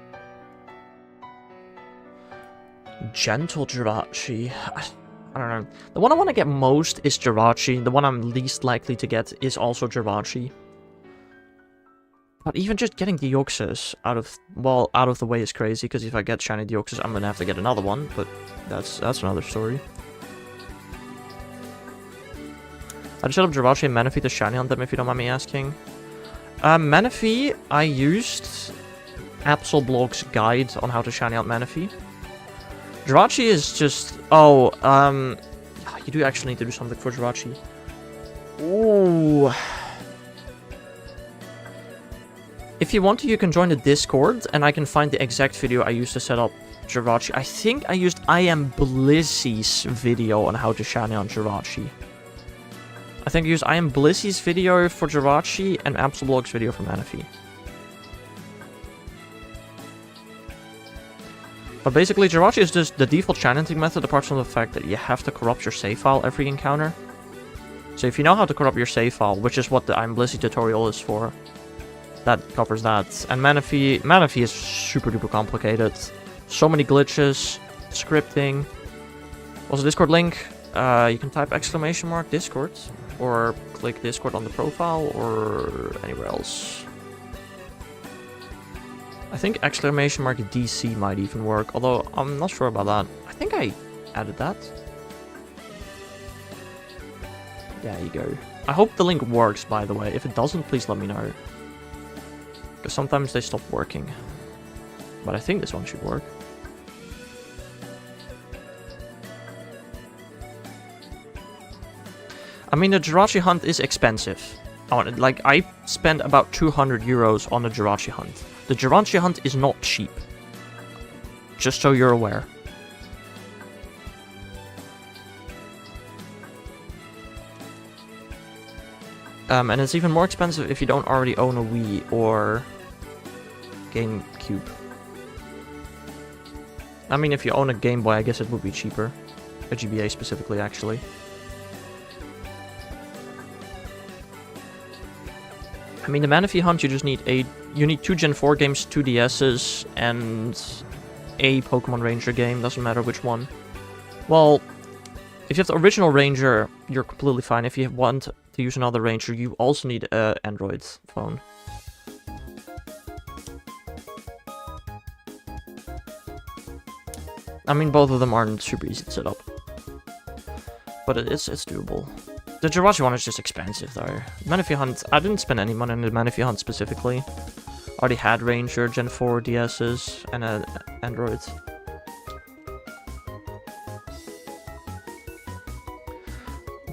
Gentle Jirachi. I don't know. The one I want to get most is Jirachi. The one I'm least likely to get is also Jirachi. But even just getting Deoxys out of the way is crazy, because if I get shiny Deoxys, I'm gonna have to get another one, but that's another story. I just set up Jirachi and Manaphy to shiny on them, if you don't mind me asking. Manaphy, I used Absolblog's guide on how to shiny out Manaphy. Jirachi is just... Oh, you do actually need to do something for Jirachi. Ooh. If you want to, you can join the Discord, and I can find the exact video I used to set up Jirachi. I think I used I Am Blissy's video on how to shiny on Jirachi. I think I used I Am Blissy's video for Jirachi and Absolblog's video for Manaphy. But basically, Jirachi is just the default chanting method, apart from the fact that you have to corrupt your save file every encounter. So if you know how to corrupt your save file, which is what the I Am Blissy tutorial is for, that covers that. And Manaphy is super duper complicated. So many glitches, scripting. Also, Discord link. You can type !Discord, or click Discord on the profile, or anywhere else. I think exclamation mark DC might even work, although I'm not sure about that. I think I added that. There you go. I hope the link works, by the way. If it doesn't, please let me know. Because sometimes they stop working. But I think this one should work. I mean, the Jirachi hunt is expensive. Like, I spent about 200 euros on the Jirachi hunt. The Jirachi hunt is not cheap. Just so you're aware. And it's even more expensive if you don't already own a Wii or GameCube. I mean, if you own a Game Boy, I guess it would be cheaper. A GBA specifically, actually. I mean, the Manaphy hunt, you just need you need 2 Gen 4 games, 2 DS's, and a Pokemon Ranger game, doesn't matter which one. Well, if you have the original Ranger, you're completely fine. If you want to use another Ranger, you also need an Android phone. I mean, both of them aren't super easy to set up. But it's doable. The Jirachi one is just expensive, though. Manaphy Hunt, I didn't spend any money on the Manaphy Hunt specifically. Already had Ranger, Gen 4 DS's, and Android.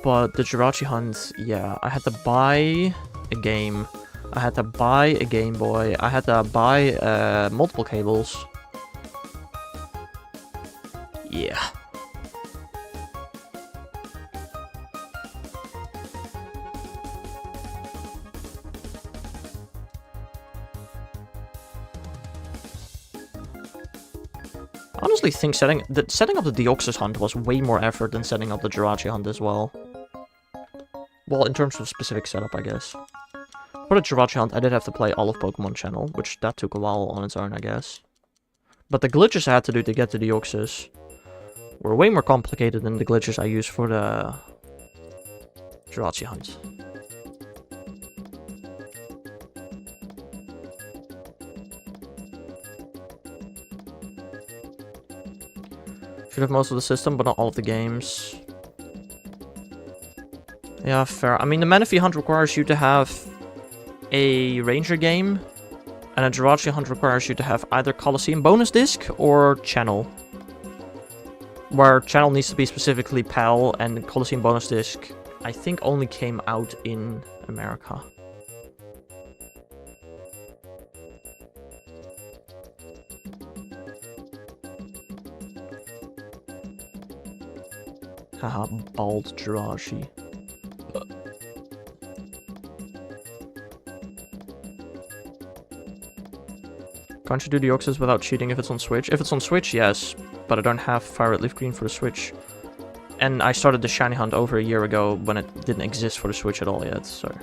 But the Jirachi Hunt, yeah, I had to buy a game. I had to buy a Game Boy. I had to buy multiple cables. Yeah. I honestly think setting up the Deoxys hunt was way more effort than setting up the Jirachi hunt as well. Well, in terms of specific setup, I guess. For the Jirachi hunt, I did have to play all of Pokemon Channel, which that took a while on its own, I guess. But the glitches I had to do to get to Deoxys were way more complicated than the glitches I used for the Jirachi hunt. Should have most of the system, but not all of the games. Yeah, fair. I mean, the Manaphy hunt requires you to have a Ranger game, and a Jirachi hunt requires you to have either Colosseum bonus disc or Channel. Where Channel needs to be specifically PAL, and Colosseum bonus disc, I think, only came out in America. Haha, bald Jirachi. Can't you do Deoxys without cheating if it's on Switch? If it's on Switch, yes. But I don't have Fire Red Leaf Green for the Switch. And I started the Shiny Hunt over a year ago when it didn't exist for the Switch at all yet, so...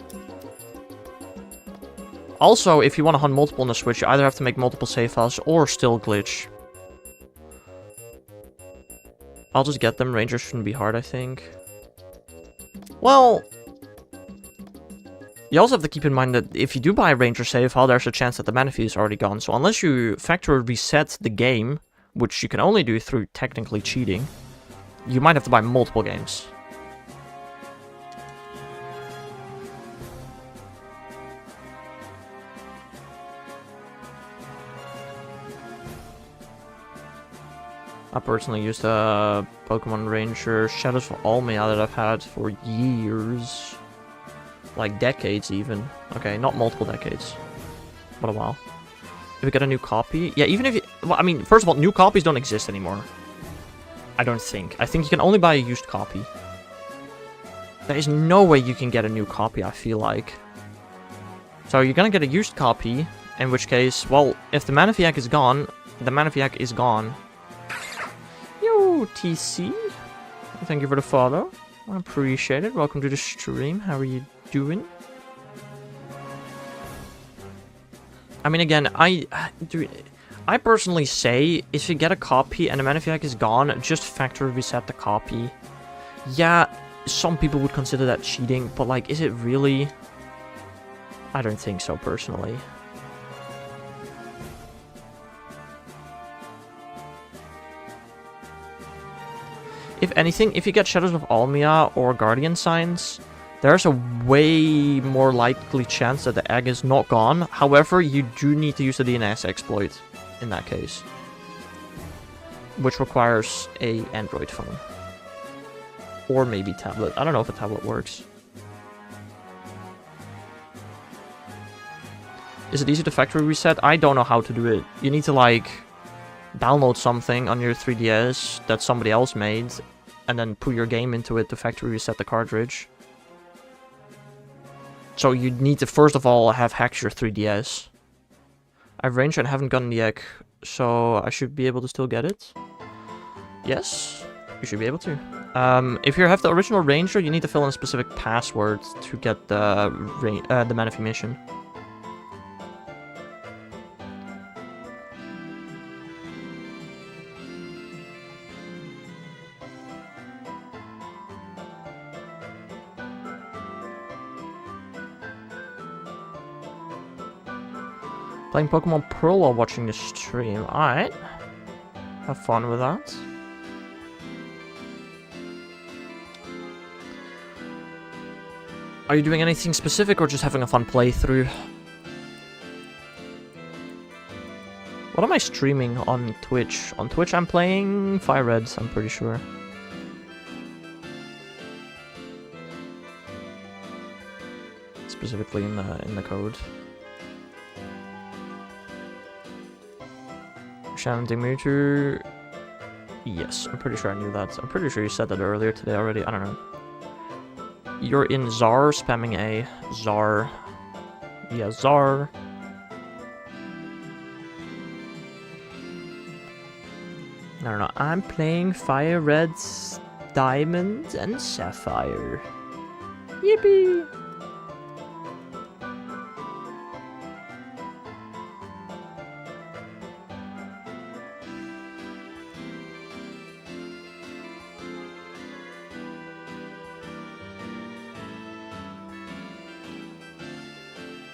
Also, if you want to hunt multiple on the Switch, you either have to make multiple save files or still glitch. I'll just get them. Rangers shouldn't be hard, I think. Well... You also have to keep in mind that if you do buy a Ranger save file, there's a chance that the Manaphy is already gone. So unless you factory reset the game, which you can only do through technically cheating, you might have to buy multiple games. I personally used a Pokemon Ranger Shadows of Almia that I've had for years. Like decades even. Okay, not multiple decades. But a while. If we get a new copy... Yeah, even if you... Well, I mean, first of all, new copies don't exist anymore. I don't think. I think you can only buy a used copy. There is no way you can get a new copy, I feel like. So you're gonna get a used copy, in which case, well, if the Manaphy is gone, the Manaphy is gone. Yo, TC. Thank you for the follow. I appreciate it. Welcome to the stream. How are you doing? I mean, again, I personally say, if you get a copy and the Manaphy is gone, just factory reset the copy. Yeah, some people would consider that cheating, but like, is it really? I don't think so, personally. If anything, if you get Shadows of Almia or Guardian Signs, there's a way more likely chance that the egg is not gone. However, you do need to use the DNS exploit in that case, which requires a Android phone. Or maybe tablet. I don't know if a tablet works. Is it easy to factory reset? I don't know how to do it. You need to, like, download something on your 3DS that somebody else made, and then put your game into it to factory reset the cartridge. So you need to, first of all, have hacked your 3DS. I've ranged and haven't gotten the egg, so I should be able to still get it. Yes, you should be able to. If you have the original ranger, you need to fill in a specific password to get the Manaphy mission. Playing Pokemon Pearl while watching the stream. Alright. Have fun with that. Are you doing anything specific or just having a fun playthrough? What am I streaming on Twitch? On Twitch I'm playing Fire Reds, I'm pretty sure. Specifically in the code. Hunting Mythicals. Yes, I'm pretty sure I knew that. I'm pretty sure you said that earlier today already. I don't know. You're in Zar, spamming A. Zar. Yeah, Zar. I don't know. I'm playing Fire Reds, Diamond, and Sapphire. Yippee!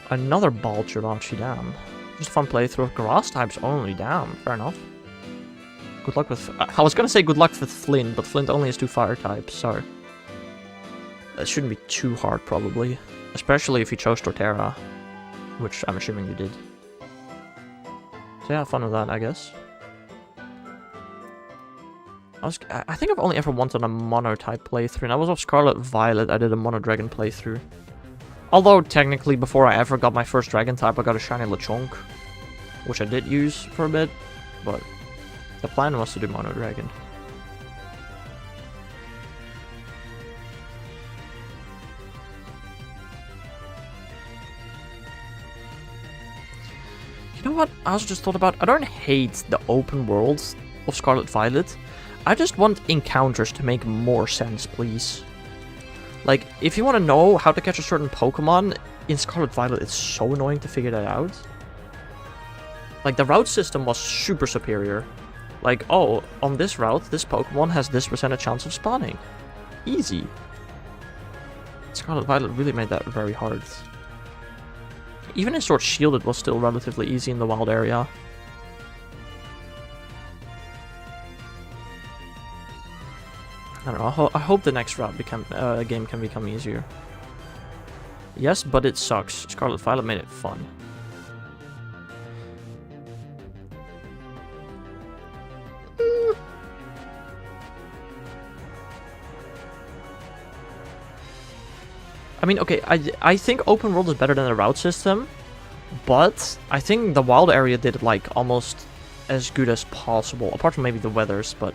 Another Balchirachi, damn. Just a fun playthrough. Grass types only, damn. Fair enough. Good luck with... I was gonna say good luck with Flint, but Flint only has 2 fire types, so... That shouldn't be too hard, probably. Especially if you chose Torterra. Which I'm assuming you did. So yeah, have fun with that, I guess. I think I've only ever wanted a mono-type playthrough, and I was off Scarlet Violet, I did a mono-dragon playthrough. Although, technically, before I ever got my first dragon type, I got a shiny Lechonk, which I did use for a bit, but the plan was to do mono dragon. You know what I also just thought about? I don't hate the open worlds of Scarlet Violet. I just want encounters to make more sense, please. Like, if you want to know how to catch a certain Pokemon, in Scarlet Violet, it's so annoying to figure that out. Like, the route system was super superior. Like, oh, on this route, this Pokemon has this % chance of spawning. Easy. Scarlet Violet really made that very hard. Even in Sword Shield, it was still relatively easy in the wild area. I don't know, I hope the next route game can become easier. Yes, but it sucks. Scarlet Violet made it fun. I mean, okay, I think open world is better than the route system, but I think the wild area did it, like, almost as good as possible, apart from maybe the weathers, but...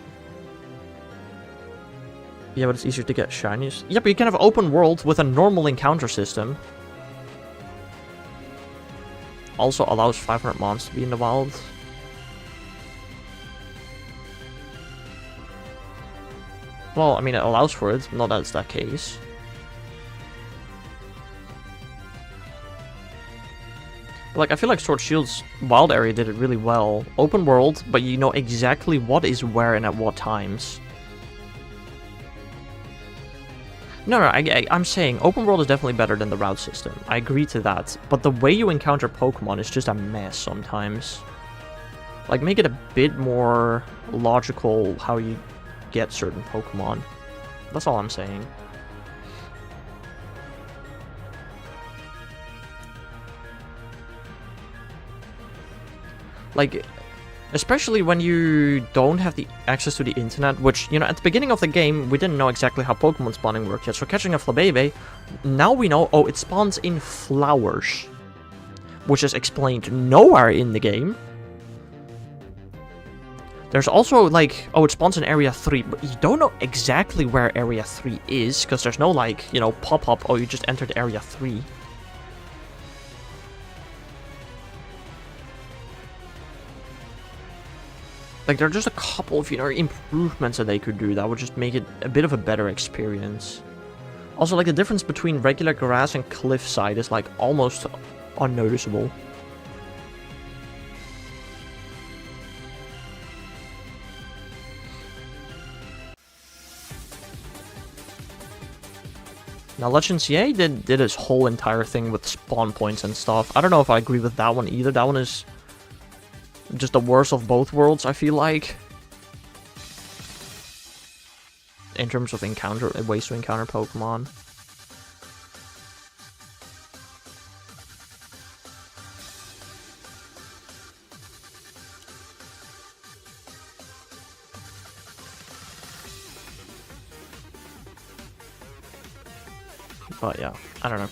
Yeah, but it's easier to get shinies. Yeah, but you can have open world with a normal encounter system. Also allows 500 mons to be in the wild. Well, I mean, it allows for it, not that it's that case. But, like, I feel like Sword Shield's wild area did it really well. Open world, but you know exactly what is where and at what times. No, I'm saying open world is definitely better than the route system. I agree to that. But the way you encounter Pokemon is just a mess sometimes. Like, make it a bit more logical how you get certain Pokemon. That's all I'm saying. Like, especially when you don't have the access to the internet, which, you know, at the beginning of the game, we didn't know exactly how Pokemon spawning worked yet. So catching a Flabébé, now we know, oh, it spawns in flowers, which is explained nowhere in the game. There's also, like, oh, it spawns in Area 3, but you don't know exactly where Area 3 is, because there's no, like, you know, pop-up, oh, you just entered Area 3. Like, there are just a couple of, you know, improvements that they could do that would just make it a bit of a better experience. Also, like, the difference between regular grass and cliffside is, like, almost unnoticeable. Now, Legends EA did his whole entire thing with spawn points and stuff. I don't know if I agree with that one either. That one is just the worst of both worlds, I feel like. In terms of ways to encounter Pokemon. But yeah, I don't know.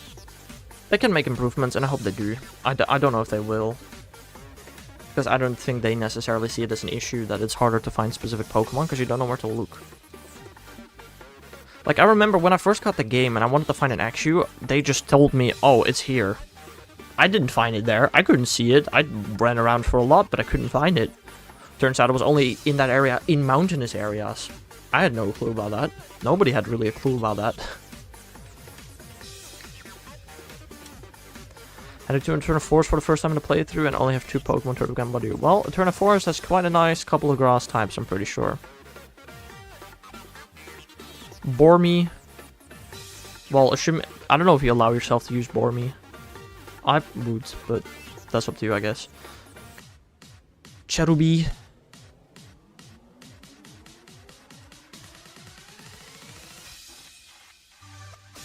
They can make improvements, and I hope they do. I don't know if they will. Because I don't think they necessarily see it as an issue that it's harder to find specific Pokemon because you don't know where to look. Like, I remember when I first got the game and I wanted to find an Axew, they just told me, oh, it's here. I didn't find it there. I couldn't see it. I ran around for a lot, but I couldn't find it. Turns out it was only in that area, in mountainous areas. I had no clue about that. Nobody had really a clue about that. Had to do a Turn of Forest for the first time in the playthrough and only have 2 Pokemon to Gambadu. Well, a Turn of Forest has quite a nice couple of grass types, I'm pretty sure. Bormy. Well, I don't know if you allow yourself to use Bormy. I would, but that's up to you, I guess. Cherubi.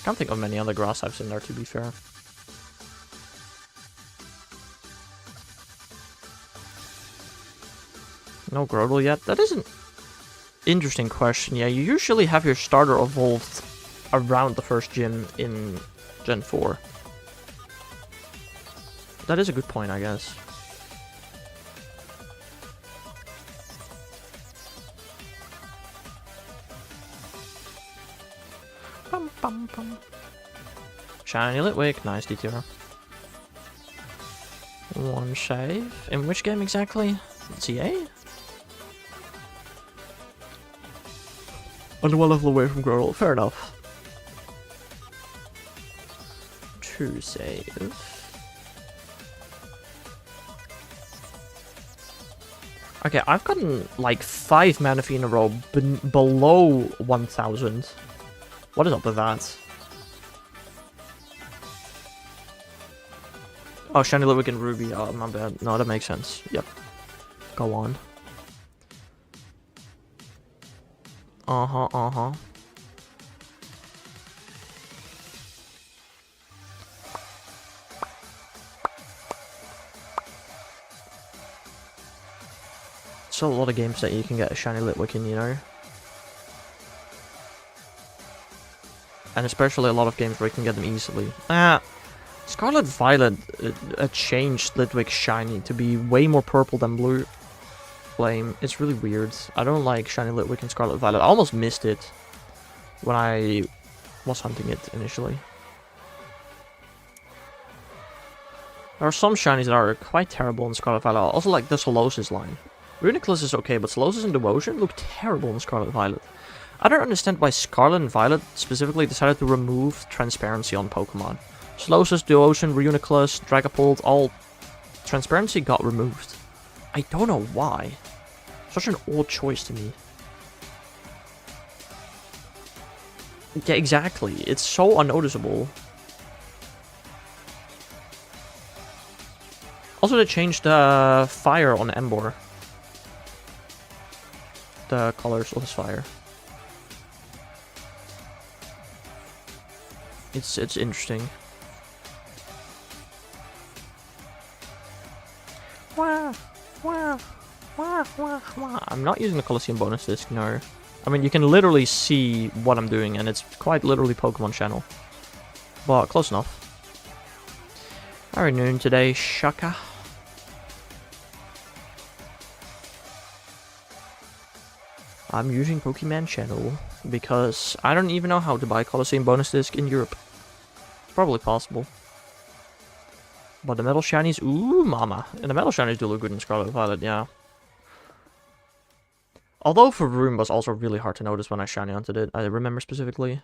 Can't think of many other grass types in there, to be fair. No Grotle yet? That is an interesting question. Yeah, you usually have your starter evolved around the first gym in Gen 4. That is a good point, I guess. Bum, bum, bum. Shiny Litwick, nice DTR. One save. In which game exactly? CA? Only one level away from Grotle. Fair enough. 2 save. Okay, I've gotten like 5 Manaphy in a row below 1000. What is up with that? Oh, Shiny Litwick and Ruby. Oh, my bad. No, that makes sense. Yep. Go on. Uh-huh. Still a lot of games that you can get a Shiny Litwick in, you know? And especially a lot of games where you can get them easily. Scarlet Violet changed Litwick Shiny to be way more purple than blue. Flame. It's really weird. I don't like Shiny Litwick and Scarlet Violet. I almost missed it when I was hunting it initially. There are some shinies that are quite terrible in Scarlet Violet. I also like the Solosis line. Reuniclus is okay, but Solosis and Devotion look terrible in Scarlet Violet. I don't understand why Scarlet and Violet specifically decided to remove transparency on Pokemon. Solosis, Devotion, Reuniclus, Dragapult, all transparency got removed. I don't know why. Such an odd choice to me. Yeah, exactly. It's so unnoticeable. Also, they changed the fire on Ember. The colors of his fire. It's interesting. Wah, wah, wah, wah, wah. I'm not using the Colosseum bonus disc, no. I mean, you can literally see what I'm doing, and it's quite literally Pokemon Channel. But close enough. Alright, noon today, Shaka. I'm using Pokemon Channel because I don't even know how to buy Colosseum bonus disc in Europe. Probably possible. But the metal shinies, ooh mama. And the metal shinies do look good in Scarlet Violet, yeah. Although Faroon was also really hard to notice when I shiny hunted it, I remember specifically.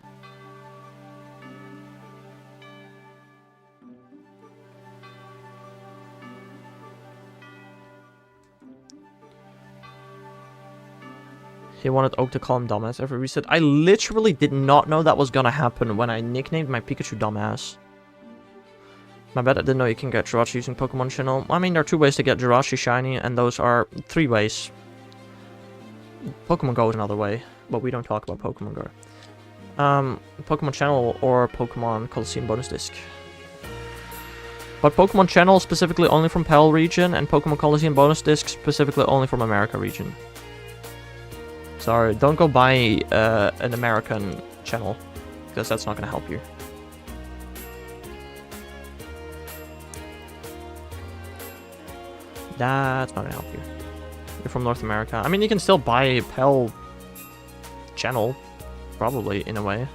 He wanted Oak to call him dumbass every reset. I literally did not know that was gonna happen when I nicknamed my Pikachu dumbass. My bad, I didn't know you can get Jirachi using Pokemon Channel. I mean, there are 2 ways to get Jirachi shiny, and those are 3 ways. Pokemon Go is another way, but we don't talk about Pokemon Go. Pokemon Channel or Pokemon Colosseum bonus disc. But Pokemon Channel specifically only from PAL region, and Pokemon Colosseum bonus disc specifically only from America region. Sorry, don't go buy an American channel, because that's not going to help you. That's not going to help you. You're from North America. I mean, you can still buy a PAL channel, probably, in a way.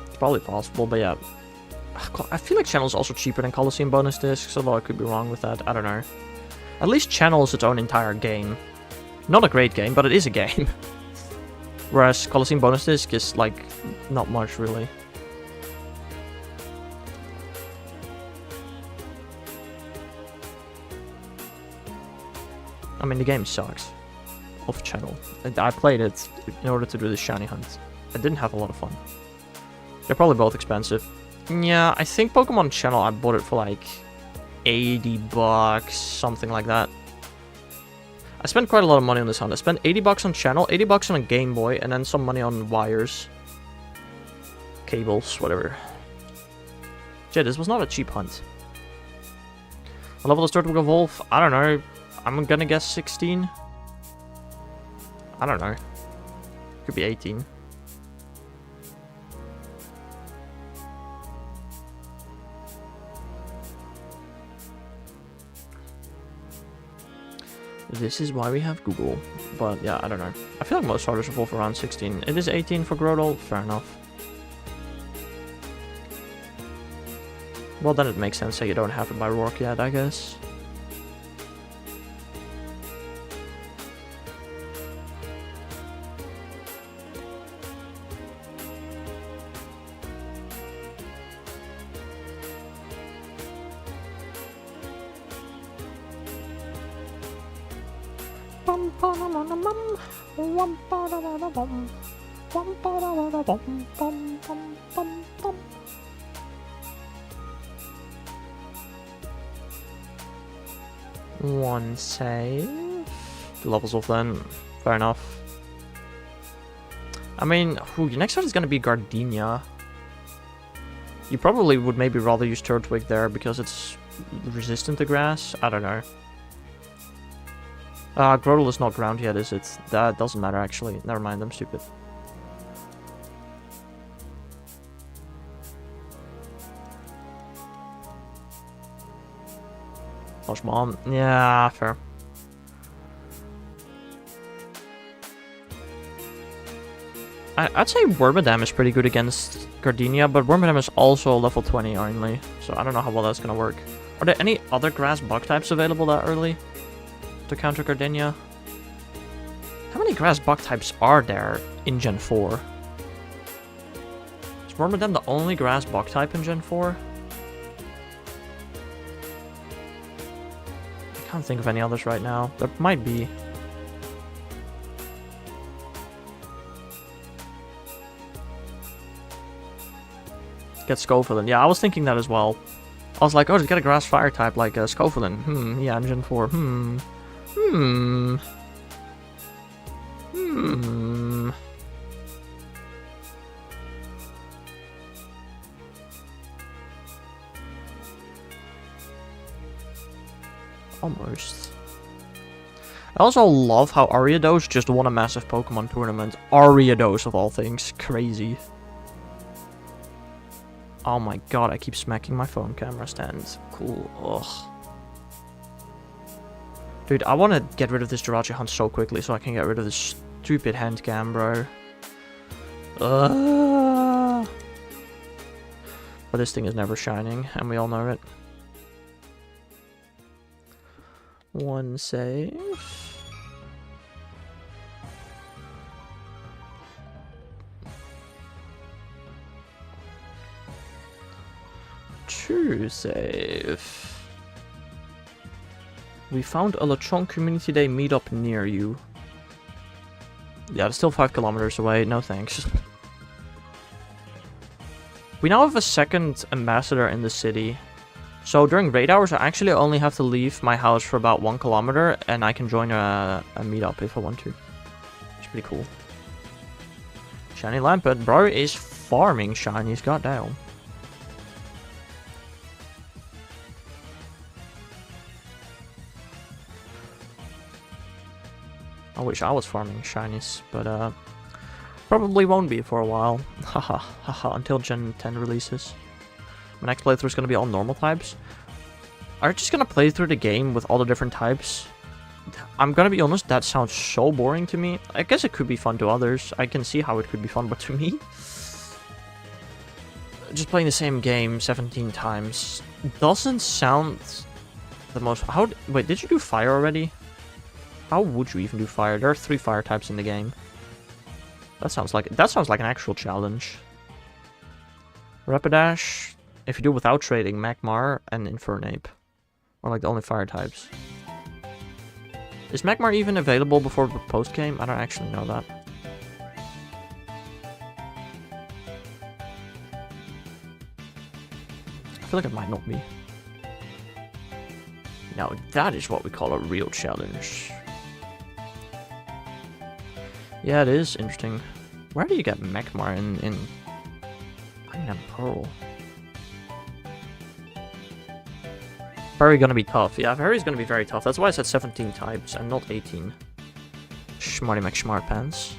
It's probably possible, but yeah. I feel like channel is also cheaper than Colosseum bonus discs, although I could be wrong with that. I don't know. At least Channel is its own entire game. Not a great game, but it is a game. Whereas Colosseum bonus disc is, like, not much, really. I mean, the game sucks. Off Channel. I played it in order to do the shiny hunt. I didn't have a lot of fun. They're probably both expensive. Yeah, I think Pokemon Channel, I bought it for, like, $80, something like that. I spent quite a lot of money on this hunt. I spent $80 on Channel, $80 on a Game Boy, and then some money on wires. Cables, whatever. Shit, this was not a cheap hunt. What level does Turtwig evolve? I don't know. I'm gonna guess 16. I don't know. Could be 18. This is why we have Google. But yeah, I don't know. I feel like most starters evolve around 16. It is 18 for Grotle. Fair enough. Well, then it makes sense that you don't have it by Rourke yet, I guess. One save. 2 levels off then. Fair enough. I mean, your next card is going to be Gardenia. You probably would maybe rather use Turtwig there because it's resistant to grass. I don't know. Grotle is not ground yet, is it? That doesn't matter, actually. Never mind, I'm stupid. Flush Bomb. Yeah, fair. I'd say Wormadam is pretty good against Gardenia, but Wormadam is also level 20 only, so I don't know how well that's gonna work. Are there any other grass bug types available that early to counter Gardenia? How many grass bug types are there in Gen 4? Is Wormadam the only grass bug type in Gen 4? I can't think of any others right now. There might be. Get Scovillain. Yeah, I was thinking that as well. I was like, oh, just get a grass fire type like Scovillain. Yeah, in Gen 4. Almost. I also love how Ariados just won a massive Pokemon tournament. Ariados of all things. Crazy. Oh my god, I keep smacking my phone camera stand. Cool. Ugh. Dude, I want to get rid of this Jirachi hunt so quickly so I can get rid of this stupid hand cam, bro. But this thing is never shining, and we all know it. One save. Two save. We found a Lechonk Community Day meetup near you. Yeah, it's still 5 kilometers away. No thanks. We now have a second ambassador in the city. So during raid hours, I actually only have to leave my house for about 1 kilometer, and I can join a meetup if I want to. It's pretty cool. Shiny Lampet. Bro is farming shinies. Goddamn. I wish I was farming shinies, but probably won't be for a while. Haha, haha, until Gen 10 releases. My next playthrough is going to be all normal types. Are you just going to play through the game with all the different types? I'm going to be honest, that sounds so boring to me. I guess it could be fun to others. I can see how it could be fun, but to me, just playing the same game 17 times doesn't sound the most... Wait, did you do fire already? How would you even do fire? There are 3 fire types in the game. That sounds like an actual challenge. Rapidash, if you do without trading, Magmar and Infernape are like the only fire types. Is Magmar even available before the post game? I don't actually know that. I feel like it might not be. Now that is what we call a real challenge. Yeah, it is interesting. Where do you get Magmar in Diamond and Pearl? Very gonna be tough. Yeah, Fairy's gonna be very tough. That's why I said 17 types and not 18. Schmarty McSmartpants.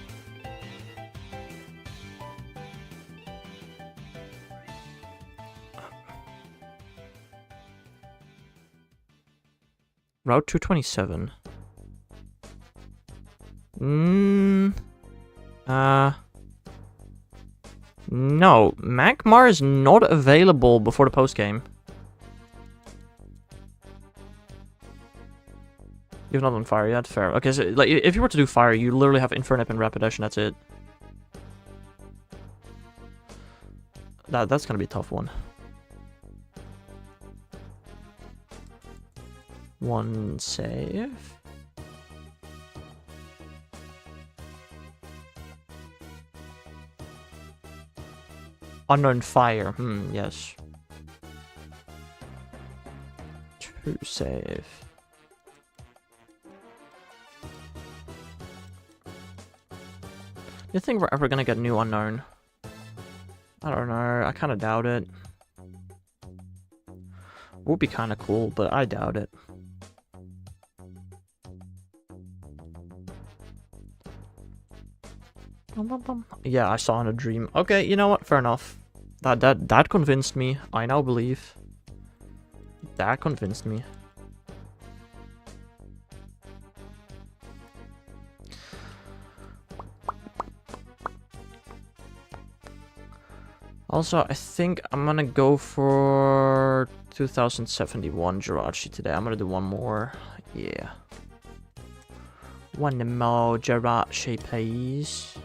Route 227. No, Magmar is not available before the post game. You've not done fire yet? Fair. Okay, so like if you were to do fire, you literally have Infernape and Rapidash and that's it. That's gonna be a tough one. One save. Unknown fire. Yes. 2 save. You think we're ever gonna get new unknown? I don't know. I kind of doubt it. Would be kind of cool, but I doubt it. Yeah, I saw in a dream. Okay, you know what? Fair enough. That convinced me. I now believe. That convinced me. Also, I think I'm gonna go for 2071 Jirachi today. I'm gonna do one more. Yeah. One more Jirachi, please.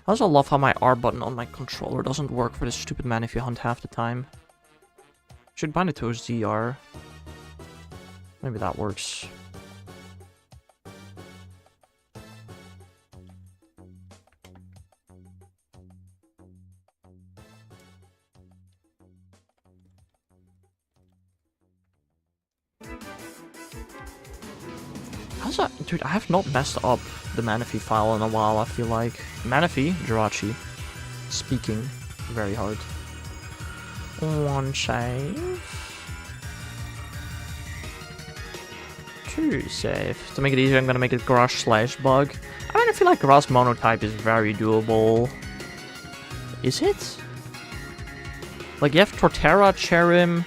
I also love how my R button on my controller doesn't work for this stupid Manaphy hunt half the time. Should bind it to a ZR. Maybe that works. Dude, I have not messed up the Manaphy file in a while, I feel like. Manaphy, Jirachi. speaking very hard. One save. Two save. To make it easier, I'm gonna make it grass/bug. I mean, I feel like grass monotype is very doable. Is it? Like, you have Torterra, Cherim,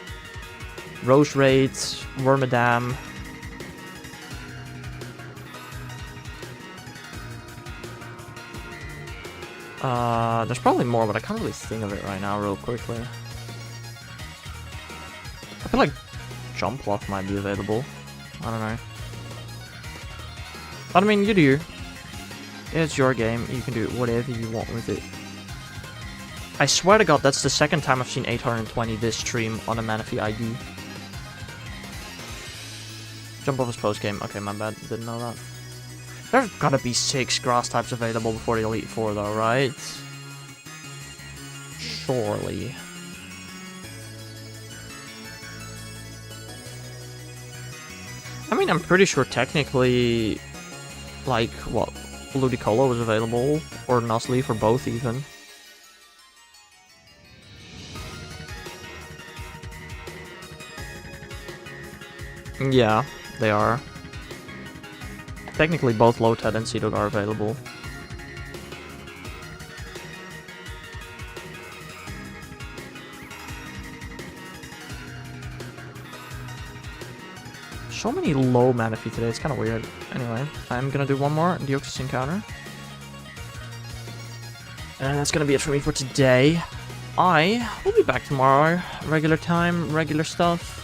Rose Raid, Wormadam. There's probably more, but I can't really think of it right now real quickly. I feel like Jumpluff might be available. I don't know. But I mean, you do. It's your game. You can do whatever you want with it. I swear to God, that's the second time I've seen 820 this stream on a Manaphy ID. Jumpluff is post-game. Okay, my bad. Didn't know that. There's gotta be 6 grass types available before the Elite Four, though, right? Surely. I mean, I'm pretty sure technically, like, what, Ludicolo was available, or Nuzleaf, or both even. Yeah, they are. Technically, both Lotad and Seedot are available. So many low Manaphy today, it's kind of weird. Anyway, I'm gonna do one more Deoxys encounter. And that's gonna be it for me for today. I will be back tomorrow. Regular time, regular stuff.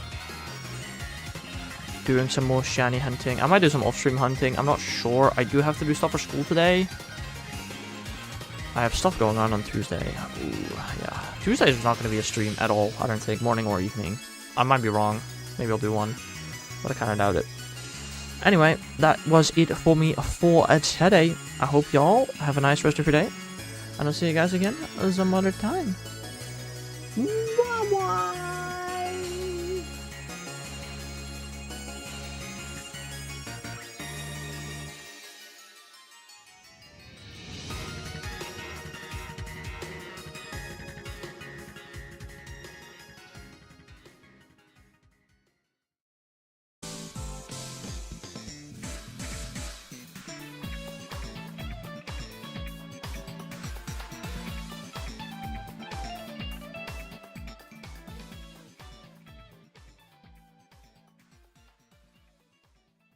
Doing some more shiny hunting. I might do some off-stream hunting. I'm not sure. I do have to do stuff for school today. I have stuff going on Tuesday. Ooh, yeah. Tuesday is not going to be a stream at all, I don't think. Morning or evening. I might be wrong. Maybe I'll do one. But I kind of doubt it. Anyway, that was it for me for today. I hope y'all have a nice rest of your day. And I'll see you guys again some other time. Bye-bye.